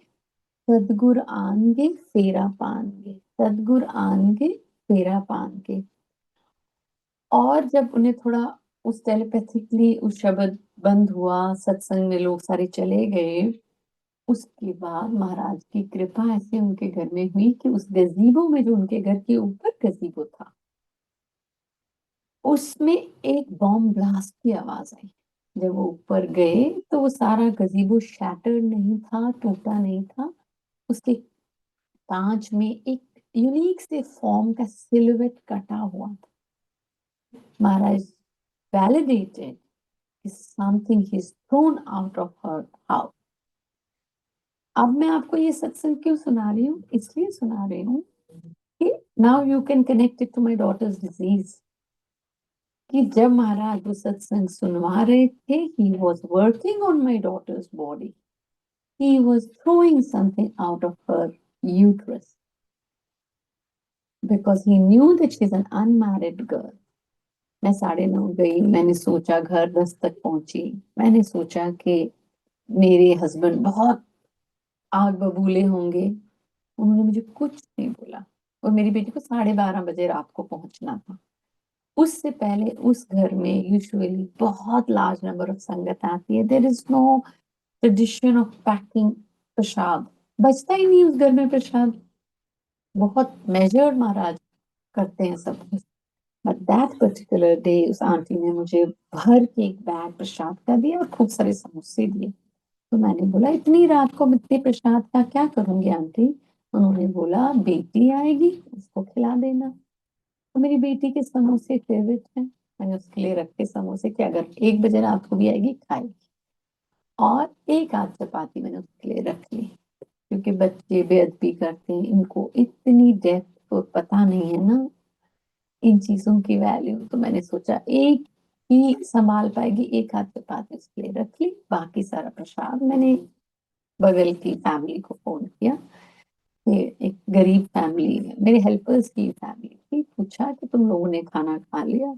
सदगुर आनगे फेरा पानगे, सदगुर आनगे फेरा पानगे। और जब उन्हें थोड़ा उस टेलीपैथिकली उस शब्द बंद हुआ, सत्संग में लोग सारे चले गए, उसके बाद महाराज की कृपा ऐसे उनके घर में हुई कि उस गजीबो में, जो उनके घर के ऊपर गजीबो था, उसमें एक बॉम्ब ब्लास्ट की आवाज आई। जब वो ऊपर गए तो वो सारा गजीबो शैटर्ड नहीं था, टूटा नहीं था, उसके कांच में एक यूनिक से फॉर्म का सिलुएट कटा हुआ था। महाराज validated is something he's thrown out of her house. अब मैं आपको ये सत्संग क्यों सुना रही हूँ, इसलिए सुना रही हूँ कि now you can connect it to my daughter's disease, कि जब महाराज वो सत्संग सुनवा रहे थे, he was working on my daughter's body, he was throwing something out of her uterus, because he knew that she is an unmarried girl. मैं 9:30 गई, मैंने सोचा घर 10 तक पहुंची, मैंने सोचा कि मेरे हस्बैंड बहुत आग बबूले होंगे, उन्होंने मुझे कुछ नहीं बोला। और मेरी बेटी को 12:30 बजे रात को पहुंचना था। उससे पहले उस घर में यूजुअली बहुत लार्ज नंबर ऑफ संगत आती है, there is no tradition of packing prasad, बचता ही नहीं उस घर में प्रसाद, बहुत मेजर्ड महाराज करते हैं सब कुछ। बट दैट पर्टिकुलर डे उस आंटी ने मुझे भर के एक बैग प्रसाद का दिया और खूब सारे समोसे दिए। तो मैंने बोला इतनी रात को इतने प्रसाद का क्या करूंगी आंटी। उन्होंने बोला बेटी आएगी उसको खिला देना। तो मेरी बेटी के समोसे फेवरेट हैं, मैंने उसके लिए रखे समोसे कि अगर 1 बजे रात को भी आएगी खाएगी। और एक आध चपाती मैंने उसके लिए रख ली, क्योंकि बच्चे बेअदबी करते हैं, इनको इतनी डेप्थ तो पता नहीं है ना इन चीजों की वैल्यू। तो मैंने सोचा एक ही संभाल पाएगी, एक आध चपाती उसके लिए रख ली, बाकी सारा प्रसाद मैंने बगल की फैमिली को फोन किया। ये एक गरीब फैमिली है, मेरे हेल्पर्स की फैमिली थी, पूछा कि तुम लोगों ने खाना खा लिया।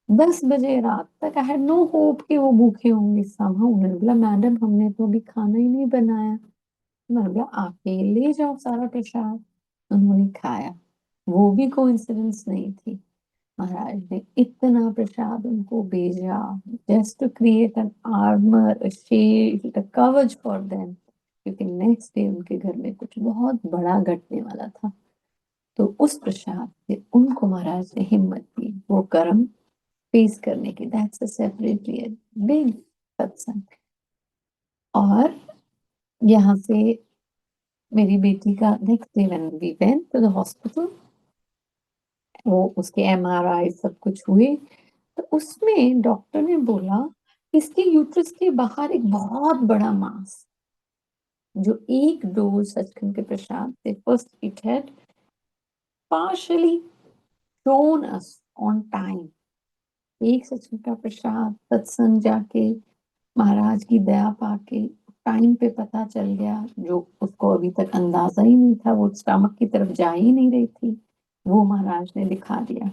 10 बजे रात तक आई हैड नो होप कि वो भूखे होंगे। समहाउ उन्होंने बोला मैडम हमने तो अभी खाना ही नहीं बनाया। मैंने बोला आके ले जाओ सारा प्रसाद। उन्होंने खाया, वो भी कोइंसिडेंस नहीं थी। महाराज ने इतना प्रसाद उनको भेजा, just to create an armour, a shield, a kavach for them, क्योंकि नेक्स्ट डे उनके घर में कुछ बहुत बड़ा घटने वाला था। तो उस प्रसाद से उनको महाराज ने हिम्मत दी वो कर्म फेस करने की। दैट्स अ सेपरेटली बिग सत्संग। और यहाँ से मेरी बेटी का next day when we went to the hospital, वो उसके एमआरआई सब कुछ हुए, तो उसमें डॉक्टर ने बोला इसके यूट्रस के बाहर एक बहुत बड़ा मास, जो एक डोज सचखंड के प्रसाद से first it had partially shown us on time। एक सचखंड का प्रसाद सत्संग जाके महाराज की दया पाके टाइम पे पता चल गया, जो उसको अभी तक अंदाजा ही नहीं था, वो स्टमक की तरफ जा ही नहीं रही थी, वो महाराज ने दिखा दिया।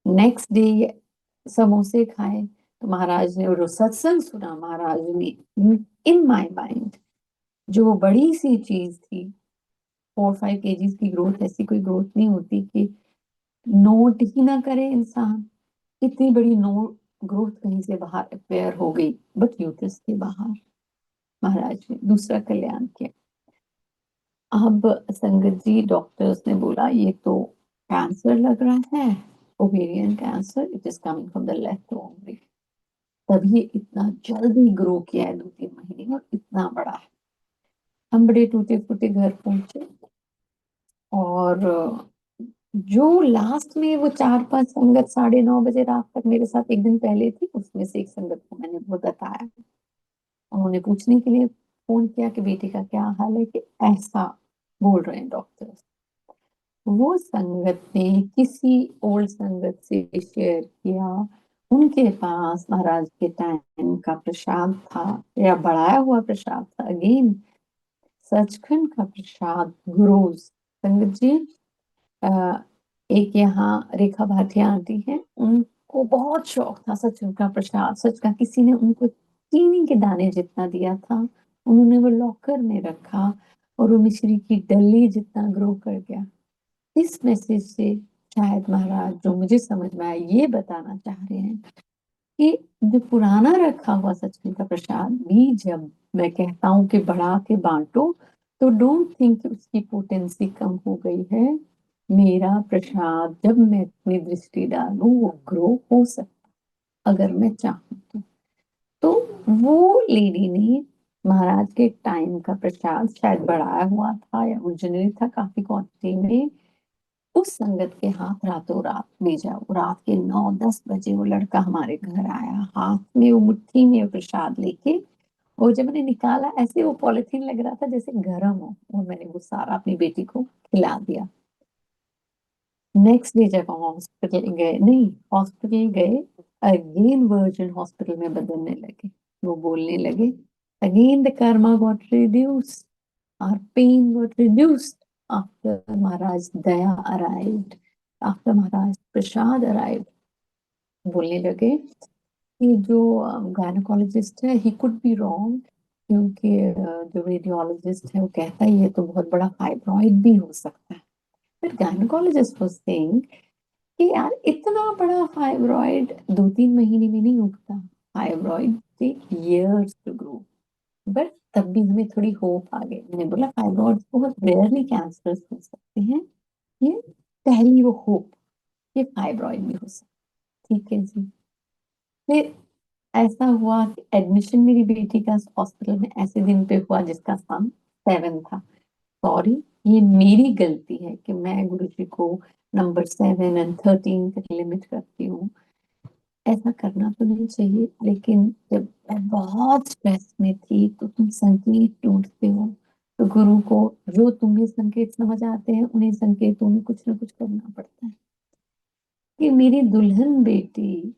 नेक्स्ट डे समोसे खाए तो महाराज ने, और सत्संग सुना महाराज ने, इन माय माइंड जो बड़ी सी चीज थी, 4-5 kg की ग्रोथ, ऐसी कोई ग्रोथ नहीं होती कि नोट ही ना करे इंसान। इतनी बड़ी नो ग्रोथ कहीं से बाहर अपेयर हो गई, बट यूट्रस के बाहर महाराज ने दूसरा कल्याण किया। अब संगत जी डॉक्टर्स ने बोला ये तो कैंसर लग रहा है, ovarian cancer, it is coming from the left ovary. तभी इतना जल्दी ग्रो किया है 2-3 महीने में, और इतना बड़ा है। हम बड़े टूटे फूटे घर पहुंचे, और जो लास्ट में वो 4-5 संगत 9:30 बजे रात तक मेरे साथ एक दिन पहले थी, उसमें से एक संगत को मैंने वो बताया। उन्होंने पूछने के लिए फोन किया कि बेटी का क्या हाल है, कि ऐसा बोल रहे हैं डॉक्टर्स। वो संगत ने किसी ओल्ड संगत से शेयर किया, उनके पास महाराज के टाइम का प्रसाद था, या बढ़ाया हुआ प्रसाद था। अगेन सचखंड का प्रसाद गुरुज। संगत जी एक यहाँ रेखा भाटिया आंटी है, उनको बहुत शौक था सचखंड का प्रसाद। सच का किसी ने उनको चीनी के दाने जितना दिया था, उन्होंने वो लॉकर में रखा, और वो मिश्री की डली जितना ग्रो कर गया। इस मैसेज से शायद महाराज, जो मुझे समझ में आया, ये बताना चाह रहे हैं कि जो पुराना रखा हुआ सचखंड का प्रसाद भी जब मैं कहता हूँ कि बढ़ा के बांटो, तो डोंट थिंक उसकी पोटेंसी कम हो गई है। मेरा प्रसाद जब मैं अपनी दृष्टि डालूं वो ग्रो हो सकता, अगर मैं चाहूँ तो। वो लेडी ने महाराज के टाइम का प्रसाद शायद बढ़ाया हुआ था, या ओरिजिनली था काफी क्वांटिटी में, उस संगत के हाथ रातों रात भेजा। वो रात के 9-10 बजे वो लड़का हमारे घर आया, हाथ में वो मुट्ठी में वो प्रसाद लेके। और जब मैंने निकाला, ऐसे वो पॉलिथीन लग रहा था जैसे गर्म हो, और मैंने वो सारा अपनी बेटी को खिला दिया। नेक्स्ट डे जब हम हॉस्पिटल गए, नहीं हॉस्पिटल गए, अगेन वर्जन हॉस्पिटल में बदलने लगे, वो बोलने लगे again the Karma got reduced, our pain got reduced after Maharaj Daya arrived, after Maharaj Prasad arrived। बोलने लगे कि जो गायनोकोलॉजिस्ट है, ही कुड बी रॉन्ग, क्योंकि जो रेडियोलॉजिस्ट है वो कहता है ये तो बहुत बड़ा फाइब्रॉइड भी हो सकता है। फिर गायनोकोलॉजिस्ट वाज सेइंग कि यार इतना बड़ा फाइब्रॉइड 2-3 महीने में नहीं उगता, fibroid take years to grow. But तब भी हमें थोड़ी होप आ गई। मैंने बोला फाइब्रॉइड बहुत रेयरली कैंसर्स हो सकते हैं, ये पहली वो होप, ये फाइब्रॉइड भी हो सकता। ठीक है जी। फिर ऐसा हुआ कि एडमिशन मेरी बेटी का हॉस्पिटल में ऐसे दिन पे हुआ जिसका सम 7 था। सॉरी, ये मेरी गलती है कि मैं गुरुजी को नंबर 7 और 13 तक लिमिट करती हूँ। ऐसा करना तो नहीं चाहिए, लेकिन जब मैं बहुत स्ट्रेस में थी तो तुम संकेत ढूंढते हो। तो गुरु को जो तुम्हें संकेत समझ आते हैं उन्हीं संकेतों में कुछ ना कुछ करना पड़ता है। कि मेरी दुल्हन बेटी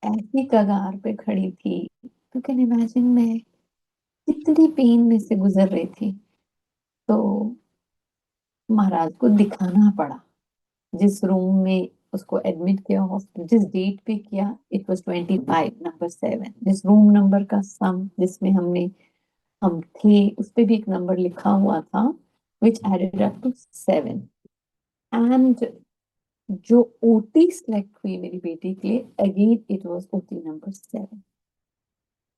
ऐसी कगार पे खड़ी थी, तो कैन इमेजिन मैं कितनी पेन में से गुजर रही थी। तो महाराज को दिखाना पड़ा। जिस रूम में उसको एडमिट किया हॉस्पिटल, जिस डेट पे किया, इट वाज 25 नंबर 7, जिस रूम नंबर का सम जिसमें हम थे उस पे भी एक नंबर लिखा हुआ था, which added up to 7। And जो ओटी सेलेक्ट हुई मेरी बेटी के लिए, again it was OT number 7।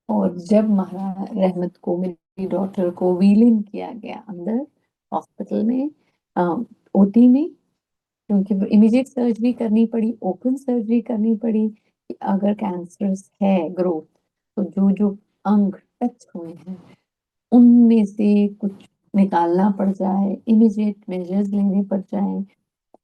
और जब महाराज रहमत को, मेरी डॉटर को व्हील इन किया गया अंदर हॉस्पिटल में, ओटी में, क्योंकि इमीडिएट सर्जरी करनी पड़ी, ओपन सर्जरी करनी पड़ी कि अगर कैंसरस है ग्रोथ, तो जो जो अंग टच हुए हैं उनमें से कुछ निकालना पड़ जाए, इमीडिएट मेजर्स लेने पड़ जाए।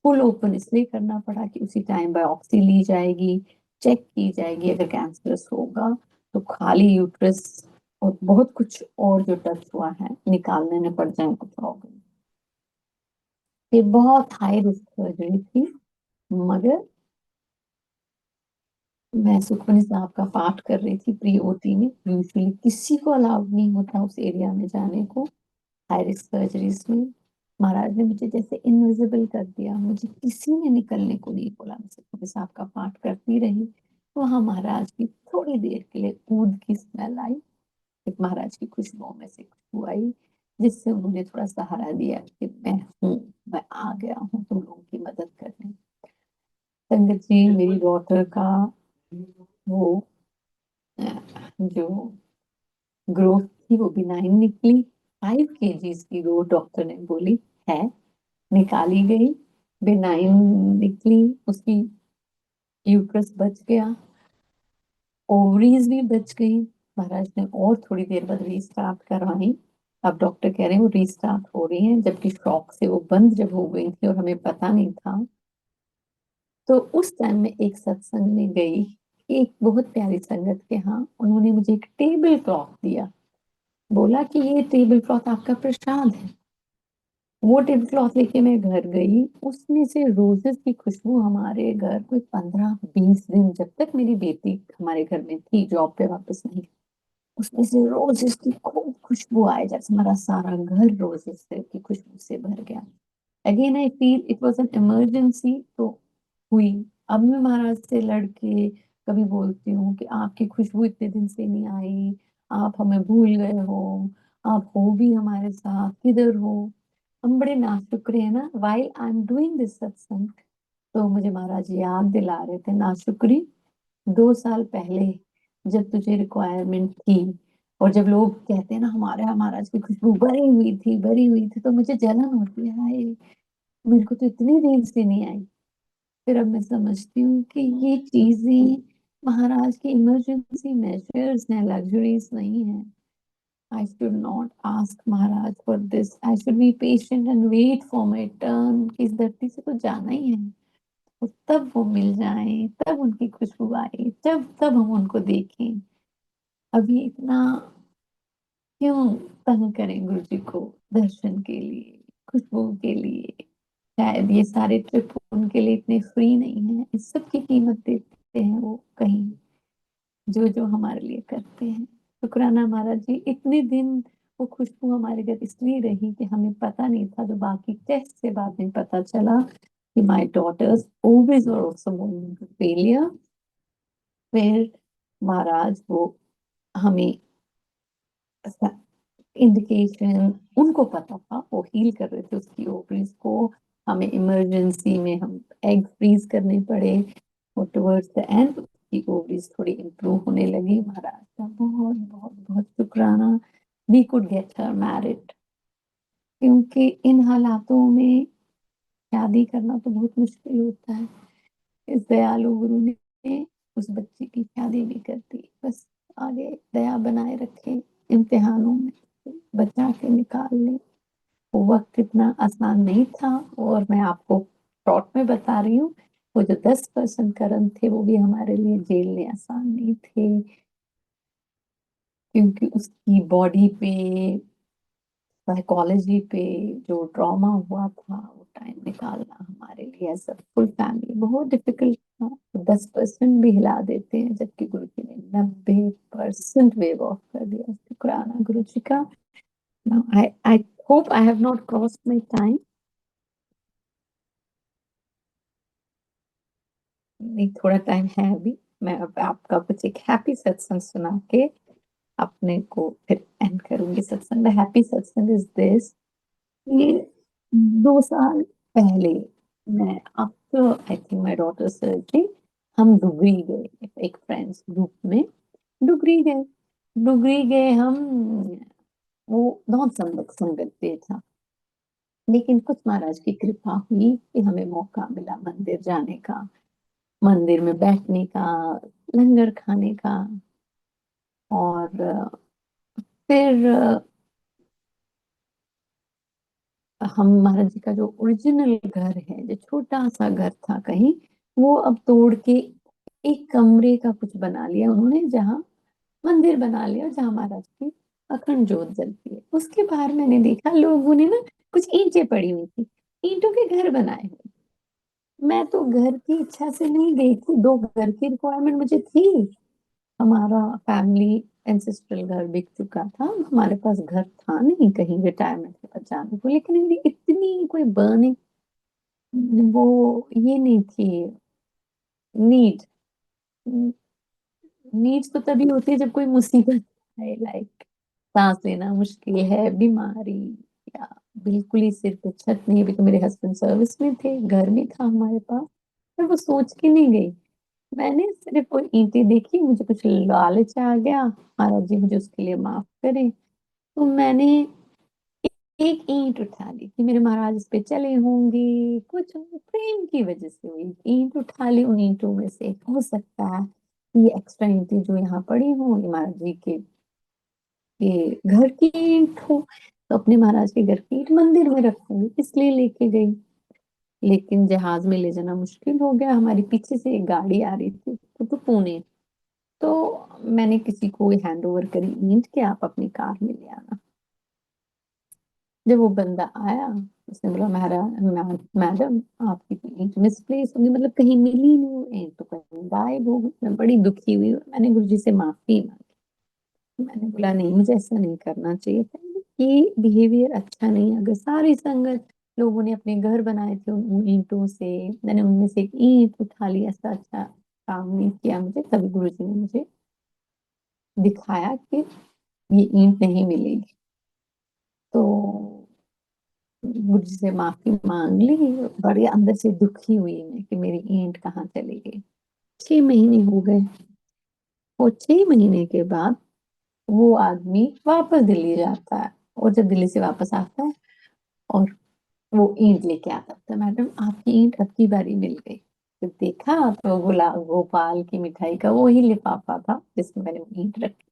फुल ओपन इसलिए करना पड़ा कि उसी टाइम बायोप्सी ली जाएगी, चेक की जाएगी, अगर कैंसरस होगा तो खाली यूट्रस और बहुत कुछ और जो टच हुआ है निकालने में पड़ जाए कुछ ऑर्गन। ये बहुत हाई रिस्क सर्जरी थी, मगर मैं सुखमनी साहब का पाठ कर रही थी प्री ओटी में। यूजुअली किसी को अलाउड नहीं होता उस एरिया में जाने को, हाई रिस्क सर्जरीज में। महाराज ने मुझे जैसे इनविजिबल कर दिया, मुझे किसी ने निकलने को नहीं बोला। मैं सुखमनी साहब का पाठ करती रही। वहां महाराज की थोड़ी देर के लिए ऊद की स्मेल आई, एक महाराज की खुशबू में से खुशबू आई, जिससे उन्होंने थोड़ा सहारा दिया कि मैं हूँ, मैं आ गया हूँ तुम लोगों की मदद करने। संगत जी, मेरी डॉटर का वो जो ग्रोथ थी वो बिनाइन निकली। 5 kgs की ग्रोथ डॉक्टर ने बोली है, निकाली गई, बिनाइन निकली। उसकी यूट्रस बच गया, ओवरीज भी बच गई। महाराज ने और थोड़ी देर बाद रीस्टार्ट करवाई। अब डॉक्टर कह रहे हैं वो रीस्टार्ट हो रही है, जबकि शॉक से वो बंद जब हो गई थी और हमें पता नहीं था। तो उस टाइम में एक सत्संग में गई, एक बहुत प्यारी संगत के यहाँ उन्होंने मुझे एक टेबल क्लॉथ दिया, बोला कि ये टेबल क्लॉथ आपका प्रसाद है। वो टेबल क्लॉथ लेके मैं घर गई, उसमें से रोजेस की खुशबू हमारे घर कोई 15-20 दिन, जब तक मेरी बेटी हमारे घर में थी, जॉब पे वापस नहीं, उसमें से रोजेस की खूब खुशबू आए, जैसे हमारा सारा घर रोजेस की खुशबू से भर गया। Again I feel it was an emergency, तो हुई। अब मैं महाराज से लड़के कभी बोलती हूँ कि आपकी खुशबू इतने दिन से नहीं आई, आप हमें भूल गए हो, आप हो भी हमारे साथ, किधर हो। हम बड़े नाशुक्र हैं ना, while I am doing this सत्संग। तो मुझे महाराज याद दिला रहे थे नाशुक्री, 2 साल पहले जब तुझे रिक्वायरमेंट थी, और जब लोग कहते हैं ना हमारे यहाँ महाराज की खुशबू भरी हुई थी, तो मुझे जलन होती है, हाय मेरे को तो इतनी देर से नहीं आई। फिर अब मैं समझती हूँ कि ये चीजें महाराज की इमरजेंसी मेजर्स हैं, लग्जरीज नहीं है। I should not ask Maharaj for this. I should be patient and wait for my turn, कि इस धरती से तो जाना ही है। और तब वो मिल जाए, तब उनकी खुशबू आए, तब हम उनको देखें। अभी इतना क्यों तंग करें गुरु जी को दर्शन के लिए, खुशबू के लिए। शायद ये सारे ट्रिप उनके लिए इतने फ्री नहीं है, इस सब की कीमत देते हैं वो कहीं, जो जो हमारे लिए करते हैं। शुक्राना महाराज जी, इतने दिन वो खुशबू हमारे घर इसलिए रही कि हमें पता नहीं था, जो बाकी टेस्ट से बाद में पता चला कि माय डॉटर्स ओवेज और आल्सो फेलियर। फिर महाराज वो हमें इंडिकेशन, उनको पता था, वो हील कर रहे थे उसकी ओवरीज को। हमें इमरजेंसी में हम एग फ्रीज करने पड़े, और टुवर्ड्स द एंड उसकी ओवरीज थोड़ी इम्प्रूव होने लगी। महाराज का बहुत बहुत बहुत शुक्राना। We could get her married, क्योंकि इन हालातों में शादी करना तो बहुत मुश्किल होता है। इस दयालु गुरु ने उस बच्ची की शादी भी कर दी। बस आगे दया बनाए रखे, इम्तिहानों में बचा के निकाल ले। वो वक्त इतना आसान नहीं था, और मैं आपको शॉर्ट में बता रही हूँ वो जो 10% कर्म थे वो भी हमारे लिए झेलने आसान नहीं थे, क्योंकि उसकी बॉडी पे, साइकोलॉजी पे जो ट्रॉमा हुआ था, वो टाइम निकालना हमारे लिए एज अ फुल फैमिली बहुत डिफिकल्ट था। तो 10% भी हिला देते हैं, जबकि गुरु जी ने 90% वेव ऑफ कर दिया। शुक्राना गुरु जी का। I hope I have not crossed my time. नहीं, थोड़ा टाइम है अभी। मैं अब आपका कुछ एक हैप्पी सत्संग सुना के अपने को फिर एंड करूंगी सत्संग। द हैप्पी सत्संग इज दिस। ये 2 साल पहले, मैं after I think my daughter surgery, हम डुगरी गए एक फ्रेंड्स ग्रुप में। डुगरी गए हम। वो बहुत संगत संगत पे था, लेकिन कुछ महाराज की कृपा हुई कि हमें मौका मिला मंदिर जाने का, मंदिर में बैठने का, लंगर खाने का। और फिर हम महाराज जी का जो ओरिजिनल घर है, जो छोटा सा घर था कहीं, वो अब तोड़ के एक कमरे का कुछ बना लिया उन्होंने, जहाँ मंदिर बना लिया, जहाँ महाराज की अखंड जोत जलती है। उसके बाहर मैंने देखा लोगों ने ना कुछ ईंटें पड़ी हुई थी, ईंटों के घर बनाए हुए। मैं तो घर की इच्छा से नहीं गई थी, 2 घर की रिक्वायरमेंट मुझे थी। हमारा फैमिली एंसेस्ट्रल घर बिक चुका था, हमारे पास घर था नहीं कहीं रिटायरमेंट के बाद जाने को। लेकिन मेरी इतनी कोई बर्निंग वो ये नहीं थी नीड। नीड्स तो तभी होती है जब कोई मुसीबत है, लाइक सांस लेना मुश्किल है, बीमारी, या बिल्कुल ही सिर पे छत नहीं। अभी तो मेरे हस्बैंड सर्विस में थे, घर में था हमारे पास। पर वो सोच के नहीं गई। मैंने सिर्फ वो ईंटें देखी, मुझे कुछ लालच आ गया, महाराज जी मुझे उसके लिए माफ करें। तो मैंने एक ईंट उठा ली कि मेरे महाराज इस पे चले होंगे, कुछ प्रेम की वजह से हुई। ईंट उठा ली, उन ईंटों में से हो सकता है ये एक्स्ट्रा ईंटें जो यहाँ पड़ी हों ये महाराज जी के ये घर की ईंट हो, तो अपने महाराज के घर की ईंट मंदिर में रखूंगी, इसलिए लेके गई। लेकिन जहाज में ले जाना मुश्किल हो गया, हमारी पीछे से एक गाड़ी आ रही थी तो पुणे। तो मैंने किसी को हैंड ओवर करी ईंट के, आप अपनी कार में ले आना। जब वो बंदा आया, उसने बोला मैडम आपकी तो ईंट मिसप्लेस होगी, मतलब कहीं मिली नहीं, वो ईंट तो कहीं गायब हो गई। मैं बड़ी दुखी हुई और मैंने गुरुजी से माफी मांगी। मैंने बोला नहीं, मुझे ऐसा नहीं करना चाहिए था, ये बिहेवियर अच्छा नहीं है। अगर सारी संगत लोगों ने अपने घर बनाए थे उन ईंटों से, मैंने उनमें से एक ईंट उठा ली, ऐसा अच्छा काम नहीं किया मुझे। तभी गुरुजी ने मुझे दिखाया कि ये ईंट नहीं मिलेगी। तो मुझसे माफी मांग ली। बड़े अंदर से दुखी हुई मैं कि मेरी ईंट कहाँ चली गई। 6 महीने हो गए, और 6 महीने के बाद वो आदमी वापस दिल्ली जाता है। और जब दिल्ली से वापस आता है और वो ईंट लेके आता था, मैडम आपकी ईंट अब की बारी मिल गई। तो देखा तो गुलाब गोपाल की मिठाई का वही लिफाफा था जिसमें मैंने वो ईंट रखी।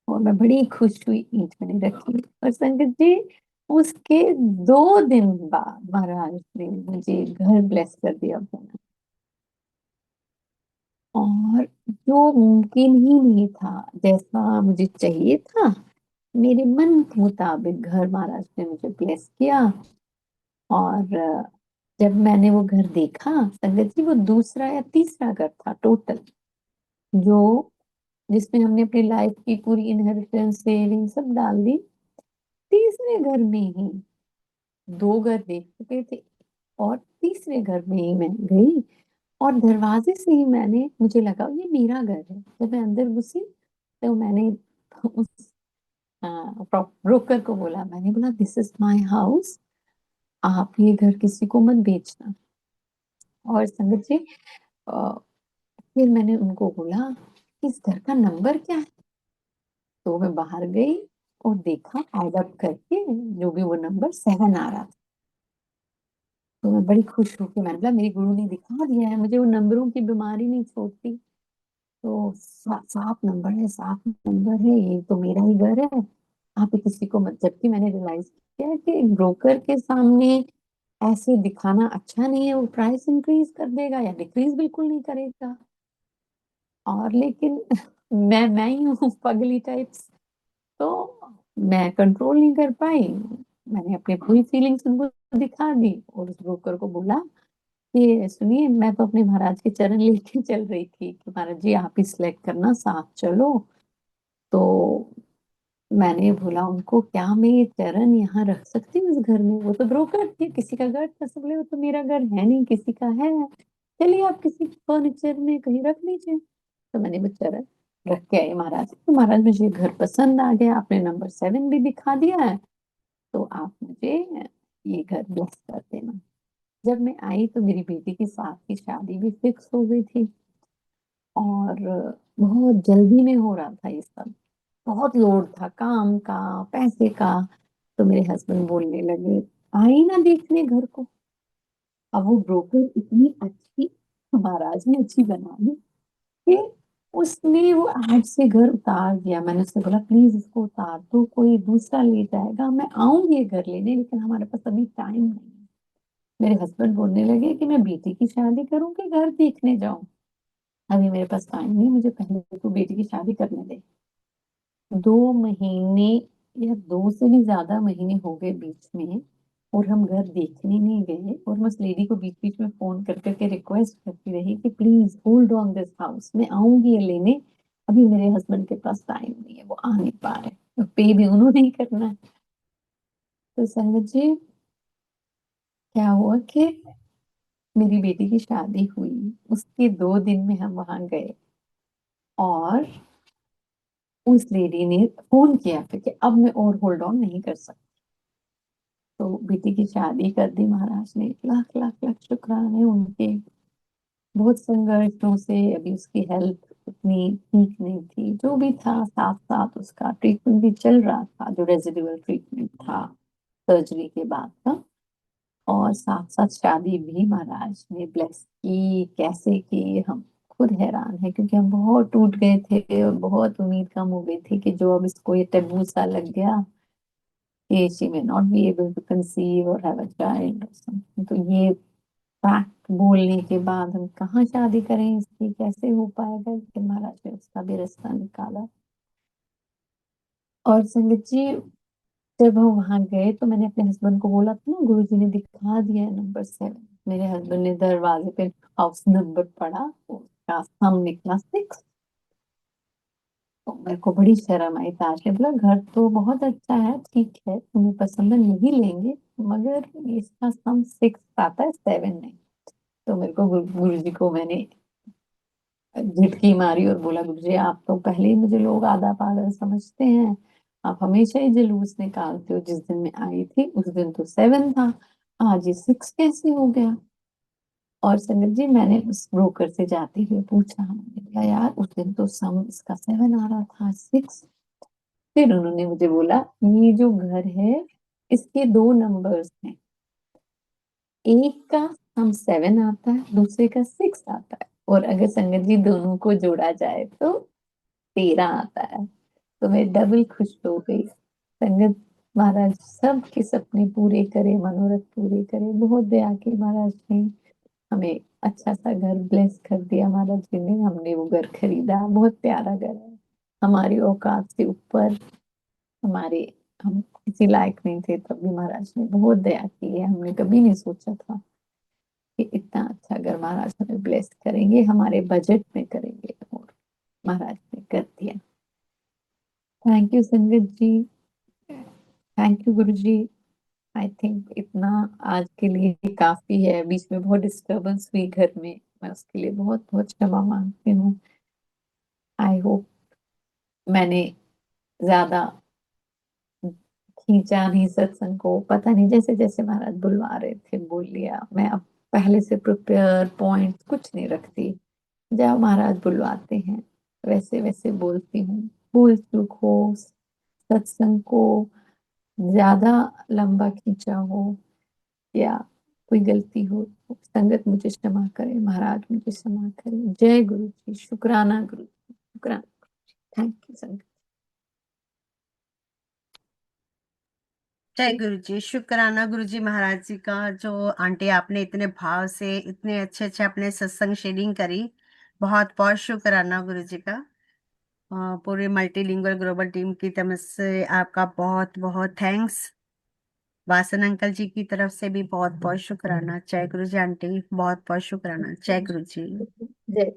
और मैं बड़ी खुश हुई, ईंट मैंने रखी। और संगत जी, उसके 2 दिन बाद महाराज ने मुझे घर ब्लेस कर दिया अपना। और जो मुमकिन ही नहीं था, जैसा मुझे चाहिए था, मेरे मन के मुताबिक घर महाराज ने मुझे ब्लेस किया। और जब मैंने वो घर देखा संगत जी, वो दूसरा या तीसरा घर था टोटल, जो जिसमें हमने अपनी लाइफ की पूरी इनहेरिटेंस सेविंग सब डाल दी। तीसरे घर में ही 2 घर देख चुके थे, और तीसरे घर में ही मैं गई। और दरवाजे से ही मैंने, मुझे लगा ये मेरा घर है। जब मैं अंदर घुसी तो मैंने उस ब्रोकर को बोला, मैंने बोला दिस इज माय हाउस, आप ये घर किसी को मत बेचना। और संगत जी, अ, फिर मैंने उनको बोला इस घर का नंबर क्या है। तो मैं बाहर गई और देखा एड अप करके जो भी वो नंबर 7 आ रहा था। तो मैं बड़ी खुश होकर, मैंने बोला मेरी गुरु ने दिखा दिया है मुझे, वो नंबरों की बीमारी नहीं छोड़ती। तो 7 नंबर है, 7 नंबर है, ये तो मेरा ही घर है, आप किसी को मत। जबकि मैंने रियलाइज किया कि ब्रोकर के सामने ऐसे दिखाना अच्छा नहीं है, वो प्राइस इंक्रीज कर देगा या डिक्रीज बिल्कुल नहीं करेगा। और लेकिन मैं ही हूँ पगली टाइप्स, तो मैं कंट्रोल नहीं कर पाई। मैंने अपनी पूरी फीलिंग्स उनको दिखा दी और उस ब्रोकर को बोला कि सुनिए, मैं तो अपने महाराज के चरण लेके चल रही थी कि महाराज जी आप ही सिलेक्ट करना, साथ चलो। तो मैंने बोला उनको, क्या मैं ये चरण यहाँ रख सकती हूँ इस घर में? वो तो ब्रोकर थे, किसी का घर था। सब बोले वो तो मेरा घर है नहीं, किसी का है, चलिए आप किसी फर्नीचर में कहीं रख लीजिए। तो मैंने वो चरण रख के आई महाराज, तो महाराज मुझे घर पसंद आ गया, आपने नंबर 7 भी दिखा दिया है, तो आप मुझे ये घर ब्लेस कर देना। जब मैं आई तो मेरी बेटी की साथ की शादी भी फिक्स हो गई थी, और बहुत जल्दी में हो रहा था ये सब, बहुत लोड था काम का, पैसे का। तो मेरे हस्बैंड बोलने लगे, आई ना देखने घर को। अब वो ब्रोकर इतनी अच्छी, महाराज ने अच्छी बना दी कि उसने वो एड से घर उतार दिया। मैंने उससे बोला प्लीज इसको उतार दो, कोई दूसरा ले जाएगा, मैं आऊंगी ये घर लेने, लेकिन हमारे पास अभी टाइम नहीं है। मेरे हस्बैंड बोलने लगे कि मैं बेटी की शादी करूं कि घर देखने जाऊं, अभी मेरे पास टाइम नहीं, मुझे पहले तो बेटी की शादी करने दे। 2 महीने या 2 से भी ज्यादा महीने हो गए बीच में, और हम घर देखने नहीं गए। और मैं उस लेडी को बीच बीच में फोन कर करके रिक्वेस्ट करती रही कि please hold on this house, मैं आऊंगी ये लेने, अभी मेरे हस्बैंड के पास टाइम नहीं है, वो आ नहीं पा रहे, तो पे भी उन्होंने ही करना है। तो संगत जी, क्या हुआ कि मेरी बेटी की शादी हुई, उसके 2 दिन में हम वहां गए, और उस लेडी ने फोन किया फिर कि अब मैं और होल्ड ऑन नहीं कर सकती। तो बेटी की शादी कर दी महाराज ने, लाख लाख लाख शुक्राने उनके। बहुत संघर्षों से, अभी उसकी हेल्थ उतनी ठीक नहीं थी, जो भी था साथ साथ उसका ट्रीटमेंट भी चल रहा था, जो रेजिडुअल ट्रीटमेंट था सर्जरी के बाद का, और साथ साथ शादी भी महाराज ने ब्लेस की। कैसे की हम खुद हैरान है, क्योंकि हम बहुत टूट गए थे और बहुत उम्मीद कम हो गई थी कि जो अब इसको ये टैबू सा लग गया कि she may not be able to conceive or have a child or something, तो ये फैक्ट बोलने के बाद हम कहाँ शादी करें इसकी, कैसे हो पाएगा, लेकिन महाराज ने उसका भी रास्ता निकाला। और संगत जी, जब हम वहां गए तो मैंने अपने हस्बैंड को बोला था ना, गुरुजी ने दिखा दिया है नंबर 7। मेरे हस्बैंड ने दरवाजे पे हाउस नंबर पढ़ा, उसका सम निकला 6। तो मेरे को बड़ी शर्म आई, ताज ने बोला घर तो बहुत अच्छा है, ठीक है तुम्हें पसंद है नहीं लेंगे, मगर इसका सम 6 आता है, 7 नहीं। तो मेरे को गुरु जी को मैंने झिटकी मारी और बोला, गुरु जी आप तो पहले ही मुझे लोग आधा पागल समझते हैं, आप हमेशा ही जुलूस निकालते हो, जिस दिन मैं आई थी उस दिन तो 7 था, आज ये 6 कैसे हो गया? और संगत जी, मैंने उस ब्रोकर से जाते हुए पूछा, मैंने बोला यार उस दिन तो सम इसका 7 आ रहा था, 6। फिर उन्होंने मुझे बोला, ये जो घर है इसके 2 नंबर्स हैं, एक का सम 7 आता है, दूसरे का 6 आता है, और अगर संगत जी दोनों को जोड़ा जाए तो 13 आता है। तो मैं डबल खुश हो गई। संगत, महाराज सबके सपने पूरे करे, मनोरथ पूरे करे, बहुत दया की महाराज ने। हमें अच्छा सा घर ब्लेस कर दिया महाराज जी ने, हमने वो घर खरीदा, बहुत प्यारा घर है, हमारी औकात से ऊपर। हमारे हम किसी लायक नहीं थे, तब भी महाराज ने बहुत दया की है, हमने कभी नहीं सोचा था कि इतना अच्छा घर महाराज हमें ब्लेस करेंगे, हमारे बजट में करेंगे, और महाराज ने कर दिया। थैंक यू संगत जी, thank you Guru ji. I think इतना आज के लिए काफी है, बीच में बहुत डिस्टरबेंस हुई घर में, मैं उसके लिए बहुत बहुत क्षमा मांगती हूँ। आई होप मैंने ज्यादा खींचा नहीं सत्संग को, पता नहीं, जैसे जैसे महाराज बुलवा रहे थे बोल लिया। मैं अब पहले से प्रिपेयर पॉइंट कुछ नहीं रखती, जब महाराज बुलवाते हैं वैसे वैसे बोलती हूँ। भूल चूक हो, सत्संग को ज्यादा लंबा खींचा हो, या कोई गलती हो तो संगत मुझे क्षमा करे, महाराज मुझे क्षमा करे। जय गुरु जी, शुक्राना गुरु जी, शुक्राना। थैंक यू संगत। जय गुरु जी। शुक्राना गुरु जी महाराज जी का, जो आंटी आपने इतने भाव से इतने अच्छे अच्छे अपने सत्संग शेयरिंग करी। बहुत बहुत शुक्राना गुरु जी का। पूरी मल्टीलिंगुअल ग्लोबल टीम की तरफ से आपका बहुत बहुत थैंक्स। वासन अंकल जी की तरफ से भी बहुत बहुत शुक्राना। जय गुरु जी आंटी, बहुत बहुत शुक्राना। जय गुरु जी। जय